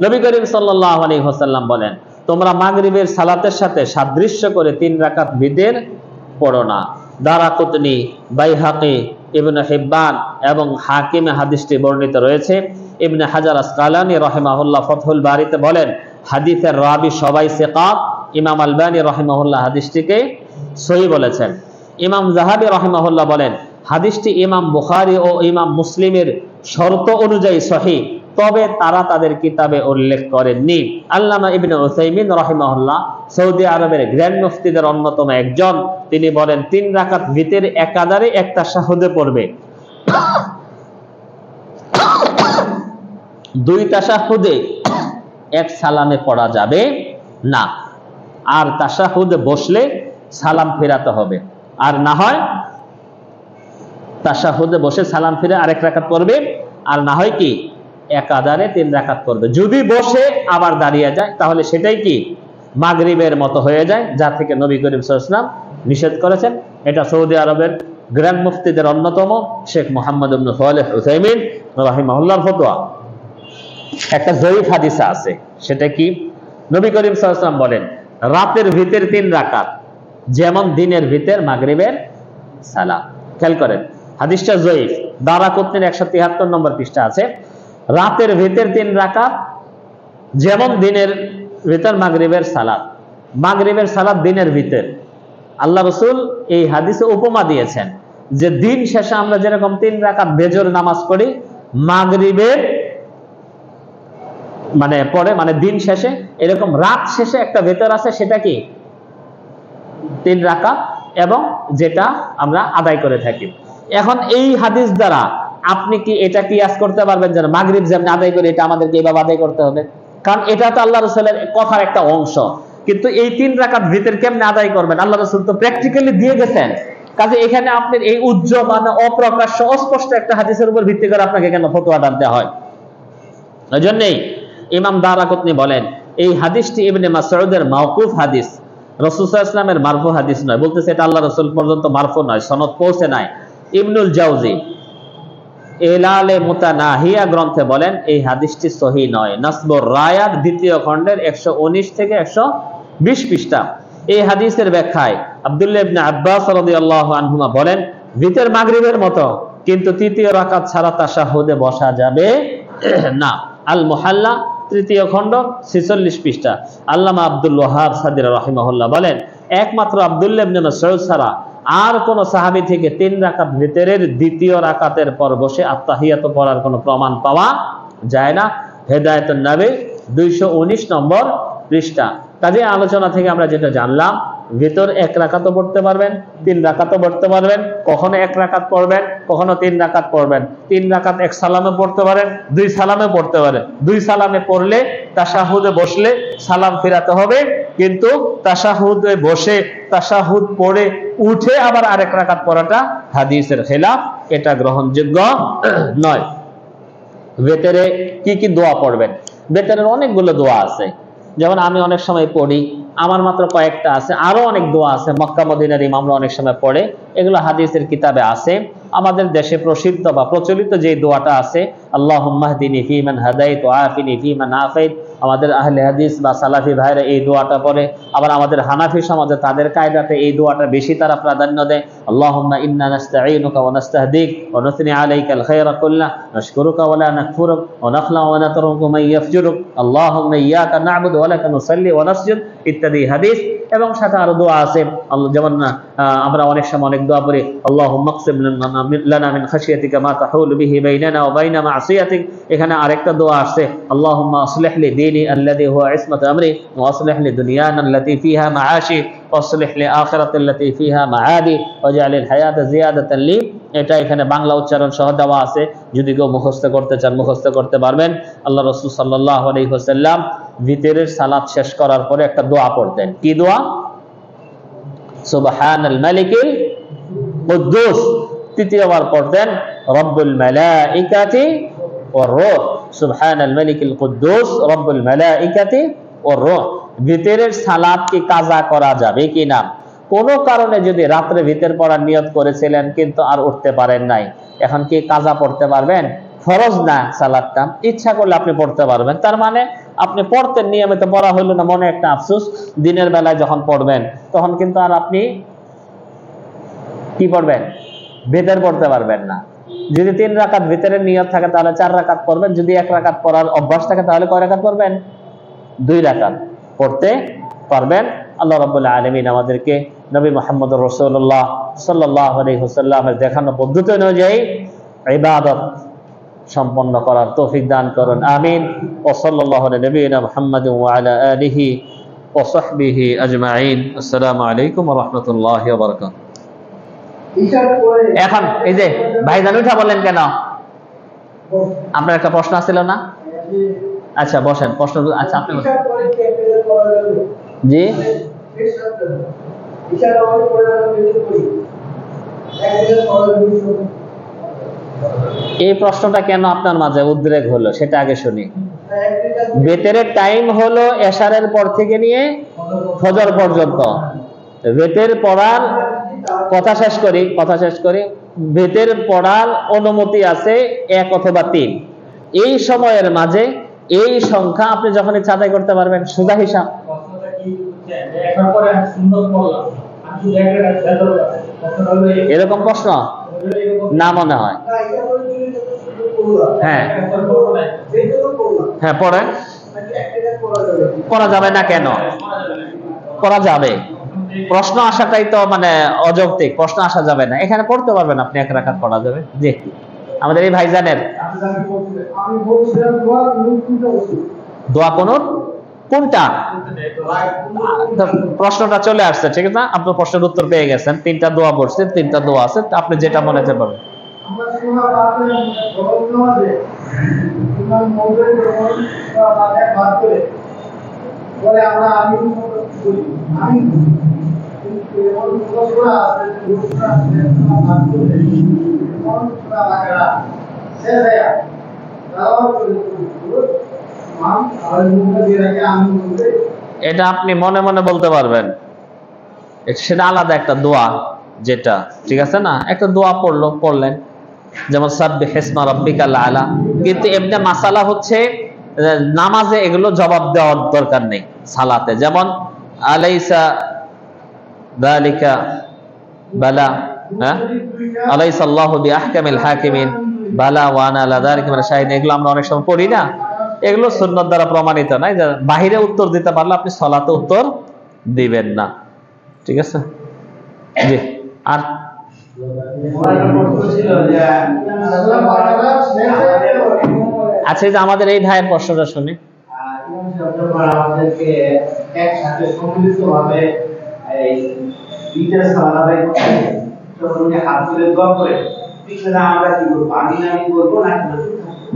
নবী করিম সাল্লাল্লাহু আলাইহি ওয়াসাল্লাম বলেন, তোমরা মাগরিবের সালাতের সাথে সাদৃশ্য করে 3 রাকাত ভিতর পড়ো না। দারাকুতনি, বাইহাকি, ইবনে হিব্বান এবং হাকিমে হাদিসটি বর্ণিত রয়েছে। ইবনে হাজার আসকালানী রাহিমাহুল্লাহ ফাতহুল বারীতে বলেন, হাদিসের রাবি সবাই সিকাত। ইমাম আলবানী রাহিমাহুল্লাহ হাদিসটিকে সহিহ বলেছেন। ইমাম যাহাবী রাহিমাহুল্লাহ বলেন, হাদিসটি ইমাম বুখারী ও ইমাম মুসলিমের শর্ত অনুযায়ী সহিহ, তবে তারা তাদের কিতাবে উল্লেখ করেননি। আল্লামা ইবনে উসাইমিন রাহিমাহুল্লাহ সৌদি আরবের গ্র্যান্ড মুফতিদের অন্যতম একজন, তিনি বলেন 3 রাকাত ভিতরে একাধারে এক তাশাহুদে পড়বে, 2 তাশাহুদে এক সালামে পড়া যাবে না। আর তাশাহুদে বসলে সালাম ফেরাতে হবে, আর না হয় তাশাহুদে বসে সালাম ফিরে আরেক রাকাত পড়বে, আর না হয় কি একাধারে 3 রাকাত পড়বে। যদি বসে আবার দাঁড়িয়ে যায় তাহলে সেটাই কি মাগরিবের মতো হয়ে যায়, যা থেকে নবী করিম সাল্লাল্লাহু আলাইহি ওয়াসাল্লাম নিষেধ করেছেন। এটা সৌদি আরবের গ্র্যান্ড মুফতিদের অন্যতম শেখ মুহাম্মদ ইবনে সালেহ উসাইমিন রাহিমাহুল্লাহর ফতোয়া। একটা জয়ীফ হাদিস আছে, সেটা কি? নবী করিম সাল্লাল্লাহু আলাইহি ওয়াসাল্লাম বলেন, রাতের ভিতর 3 রাকাত যেমন দিনের ভিতর মাগরিবের সালাত। খেয়াল করেন, হাদিসটা জয়ীফ, দারাকুতনির 173 নম্বর পৃষ্ঠা আছে। রাতের ভিতর 3 রাকাত যেমন দিনের ভিতর মাগরিবের সালাত। মাগরিবের সালাত দিনের ভিতর। আল্লাহ রাসূল এই হাদিসে উপমা দিয়েছেন যে দিন শেষে আমরা যেরকম 3 রাকাত বেজর নামাজ পড়ি, মাগরিবের মানে দিন শেষে, এরকম রাত শেষে একটা ভেতর আছে, সেটা কি 3 রাকাত, এবং যেটা আমরা আদায় করে থাকি। এখন এই হাদিস দ্বারা আপনি কি এটা কিয়াস করতে পারবেন যে মাগরিব যেমন আদায় করে এটা আমাদেরকে এইভাবে আদায় করতে হবে? কারণ এটা তো আল্লাহ রাসূলের কথার একটা অংশ, কিন্তু এই 3 রাকাত ভিতর কেমনে আদায় করবেন? আল্লাহ রাসূল তো প্র্যাকটিক্যালি দিয়ে গেছেন। কাজে এখানে আপনার এই উজ্জ্বল অপ্রকাশ্য অস্পষ্ট একটা হাদিসের উপর ভিত্তি করে আপনাকে কেন ফতোয়া টানতে হয়? এজন্যই ইমাম দারাকুতনি বলেন, এই হাদিসটি ইবনে মাসউদের মাওকুফ হাদিস, রাসূল সাল্লাল্লাহু আলাইহি ওয়াসাল্লামের মারফু হাদিস নয়। বলতেছে এটা আল্লাহ রাসূল পর্যন্ত মারফু নয়, সনদ পৌঁছে নাই। ইবনুল জাওজি ইলালে মুতানাহিয়া গ্রন্থে বলেন এই হাদিসটি সহিহ নয়। নাসবুর রায়াত 2য় খণ্ডের 119 থেকে 120 পৃষ্ঠা। এই হাদিসের ব্যাখ্যায় আব্দুল্লাহ ইবনে আব্বাস রাদিয়াল্লাহু আনহুমা বলেন, ভিতর মাগরিবের মতো, কিন্তু 3য় রাকাত ছাড়া তাশাহুদে বসা যাবে না। আল মুহাল্লা 3য় খণ্ড 46 পৃষ্ঠা। আল্লামা আব্দুল ওয়াহাব সাদির রাহিমাহুল্লাহ বলেন, একমাত্র আব্দুল্লাহ ইবনে মাসউদ ছাড়া আর কোন সাহাবী থেকে 3 রাকাত ভিতরের 2য় রাকাতের পর বসে আত্তাহিয়াত পড়ার কোনো প্রমাণ পাওয়া যায় না। হেদায়েতুন নবী 219 নম্বর পৃষ্ঠা। কাজে আলোচনা থেকে আমরা যেটা জানলাম, ভিতর 1 রাকাতও পড়তে পারবেন, 3 রাকাতও পড়তে পারবেন, কখনো 1 রাকাত পড়বেন, কখনো 3 রাকাত পড়বেন। 3 রাকাত 1 সালামে পড়তে পারেন, 2 সালামে পড়তে পারেন। 2 সালামে পড়লে তাশাহুদে বসলে সালাম ফিরাতে হবে, কিন্তু তাশাহুদে বসে তাশাহুদ পড়ে উঠে আবার আরেক রাকাত পড়াটা হাদিসের খেলাফ, এটা গ্রহণযোগ্য নয়। ভেতরে কি কি দোয়া পড়বেন? ভেতরের অনেকগুলো দোয়া আছে, যেমন আমি অনেক সময় পড়ি, আমার মাত্র কয়েকটা আছে, আরো অনেক দোয়া আছে মক্কা মদিনার ইমামরা অনেক সময় পড়ে, এগুলো হাদিসের কিতাবে আছে। আমাদের দেশে প্রসিদ্ধ বা প্রচলিত যে দোয়াটা আছে, আল্লাহুম্মা হদিনি ফীমান হাদাইত ওয়া আফিনি ফীমান আফাইত, আমাদের আহলে হাদিস বা সালাফি ভাইরা এই দোয়াটা পড়ে। আবার আমাদের হানাফি সমাজে তাদের কায়দাতে এই দোয়াটা বেশি তারা প্রাধান্য দেয়। আল্লাহুম্মা ইন্না নাস্তাঈনুকা ওয়া নাস্তাহদিক ওয়া নুসনি আলাইকাল খায়রা কুল্লাহ নাশকুরুকা ওয়া লা নাকফুরুক ওয়া নাখলাউ ওয়া নাতরুকু মান ইয়াফজুরুক আল্লাহুম্মা ইয়্যাকা না'বুদু ওয়া লাকা নুসাল্লি ওয়া নাসজুদ ইত্যাদি হাদিস। এবং সাথে আরো দোয়া আছে, যেমন আমরা অনেক সময় অনেক দোয়া পড়ি, আল্লাহুম্মা আকসিম লানা মিন খাশিয়াতিকা মা তাহুলু বিহি বাইনানা ওয়া বাইনা মা'সিয়াতিক। এখানে আরেকটা দোয়া আছে, আল্লাহুম্মা আসলিহ লি দীনি আল্লাযী হুয়া ইসমাতু আমরি ওয়া আসলিহ লি দুনিয়ানা আল্লাতী ফীহা মাআশি ওয়া আসলিহ লি আখিরাতি আল্লাতী ফীহা মাআদি ওয়াজআলিল হায়াতা জিয়াদাতান লি। এটা এখানে বাংলা উচ্চারণ সহ দেওয়া আছে, যদি কেউ মুখস্থ করতে চান মুখস্থ করতে পারবেন। আল্লাহ রাসূল সাল্লাল্লাহু আলাইহি ওয়াসাল্লাম ভিতরের সালাত শেষ করার পরে একটা দোয়া পড়তেন। কি দোয়া? সুবহানাল মালিকিল কুদ্দুস। তৃতীয়বার পড়তেন রব্বুল মালাইকাতি ওয়ার রূহ। সুবহানাল মালিকিল কুদ্দুস রব্বুল মালাইকাতি ওয়ার রূহ। ভিতরের সালাত কি কাজা করা যাবে কিনা? কোন কারণে যদি রাত্রে ভিতর পড়ার নিয়ত করেছিলেন কিন্তু আর উঠতে পারেন নাই, এখন কি কাজা পড়তে পারবেন? ফরজ না সালাতটা, ইচ্ছা করলে আপনি পড়তে পারবেন। তার মানে আপনি পড়তেন, নিয়মিত পড়া হইল না, মনে একটা আফসোস। দিনের বেলায় যখন পড়বেন তখন কিন্তু আর আপনি কি পড়বেন? বেতের পড়তে পারবেন না। যদি 3 রাকাত ভিতরে নিয়ত থাকে তাহলে 4 রাকাত পড়বেন, যদি 1 রাকাত পড়ার অভ্যাস থাকে তাহলে কয় রাকাত পড়বেন? 2 রাকাত পড়তে পারবেন। আল্লাহ রাব্বুল আলামিন আমাদেরকে নবী মুহাম্মদুর রাসূলুল্লাহ সাল্লাল্লাহু আলাইহি ওয়াসাল্লামের দেখানো পদ্ধতি অনুযায়ী ইবাদত সম্পন্ন করার তৌফিক দান করুন, আমিন। ওয়া সাল্লাল্লাহু আলা নবিয়িনা মুহাম্মাদিন ওয়া আলা আলিহি ওয়া সাহবিহি আজমাইন। আসসালামু আলাইকুম ওয়া রাহমাতুল্লাহি ওয়া বারাকাতুহু। এখন এই যে ভাইজান উঠা বললেন কেন? আপনার একটা প্রশ্ন ছিল না? আচ্ছা বসেন, প্রশ্ন। আচ্ছা আপনি জি, এই প্রশ্নটা কেন আপনার মাঝে উদ্রেক হলো সেটা আগে শুনি। বেতের টাইম হলো এশারের পর থেকে নিয়ে ফজর পর্যন্ত। বেতের পড়ার কথা শেষ করি। বেতের পড়ার অনুমতি আছে 1 অথবা 3। এই সময়ের মাঝে এই সংখ্যা আপনি যখন ইচ্ছা আদায় করতে পারবেন, সুদা হিসাব। এরকম প্রশ্ন না মনে হয়? হ্যাঁ হ্যাঁ, পড়েন। পড়া যাবে না কেন? পড়া যাবে। প্রশ্ন আসাটাই তো মানে অযৌক্তিক, প্রশ্ন আসা যাবে না। এখানে পড়তে পারবেন আপনি, 1 রাকাত পড়া যাবে। জি, আমাদের এই ভাইজানের দোয়া কুনুত কোনটা? প্রশ্নটা চলে আসছে, ঠিক আছে? আপনার প্রশ্নের উত্তর পেয়ে গেছেন। 3টা দোয়া পড়ছে, 3টা দোয়া আছে, আপনি যেটা মনে হতে পারবেন। এটা আপনি মনে মনে বলতে পারবেন, সেটা আলাদা একটা দোয়া, যেটা ঠিক আছে না? একটা দোয়া পড়লেন, যেমন সাব্বিহিসমা রাব্বিকাল আলা। কিন্তু এমনি মাসালা হচ্ছে নামাজে এগুলো জবাব দেওয়ার দরকার নেই। সালাতে যেমন আলাইসা যালিকা বালা, হ্যাঁ, আলাইসা আল্লাহু বিআহকামিল হাকিমিন বালা ওয়া আনা আলা যালিকা মিনাশ শাহিদিন, এগুলো আমরা অনেক সময় পড়ি না। এগুলো সুন্নাত দ্বারা প্রমাণিত নয় যে বাহিরে উত্তর দিতে পারলে আপনি সালাতে উত্তর দিবেন না, ঠিক আছে? জি, আর আচ্ছা, যে আমাদের এই ভাইয়ের প্রশ্নটা শুনি।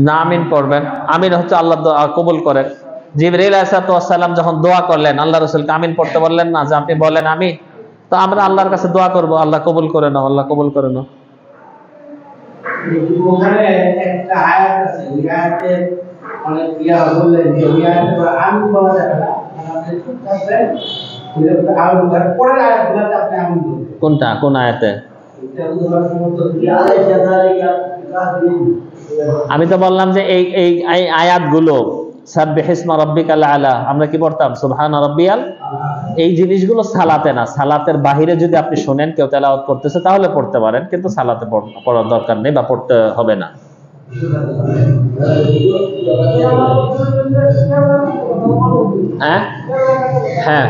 না, আমিন পড়বেন। আমিন হচ্ছে আল্লাহ কবুল করেন। জিবরাইল আলাইহিস সালাম যখন দোয়া করলেন, আল্লাহ রাসূলকে আমিন পড়তে বললেন না যে আপনি বলেন আমিন? তো আমরা আল্লাহর কাছে দোয়া করব, আল্লাহ কবুল করে নাও, আল্লাহ কবুল করে নাও। ওখানে একটা আয়াত আছে, ওই আয়াতে অনেক বললেন যে ওই আয়াতে আমিন বলা যাবে না, আপনি চুপ থাকবেন। কোনটা, কোন আয়াতে? আমি তো বললাম যে এই আয়াতগুলো সাব্বিহিসমা রাব্বিকাল আলা, আমরা কি পড়তাম সুবহানা রাব্বিয়াল। এই জিনিসগুলো সালাতে না, সালাতের বাহিরে যদি আপনি শুনেন কেউ তেলাওয়াত করতেছে তাহলে পড়তে পারেন, কিন্তু সালাতে পড়ার দরকার নেই বা পড়তে হবে না। হ্যাঁ হ্যাঁ,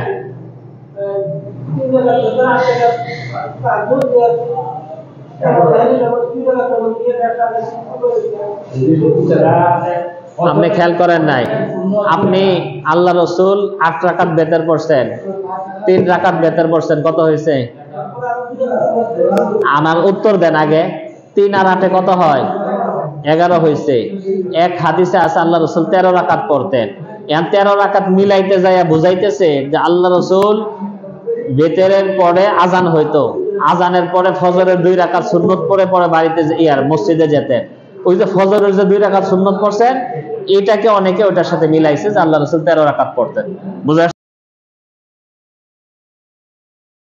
আপনি খেয়াল করেন নাই? আপনি আল্লাহ রসুল 8 রাকাত বেতের পড়ছেন, 3 রাকাত বেতের পড়ছেন, কত হয়েছে? আমার উত্তর দেন আগে। 3 আর 8 কত হয়? 11 হয়েছে। এক হাদিসে আছে আল্লাহ রসুল 13 রাকাত পড়তেন। 13 রাকাত মিলাইতে যাইয়া বুঝাইতেছে যে আল্লাহ রসুল বেতেরের পরে আজান হইতো, আজানের পরে ফজরের 2 রাকাত সুন্নত পরে বাড়িতে মসজিদে যেতেন। ওই যে ফজরের যে 2 রাকাত সুন্নত পড়ছেন, এটাকে অনেকে ওটার সাথে মিলাইছে যে আল্লাহ রাসূল 13 রাকাত পড়তেন। বুঝা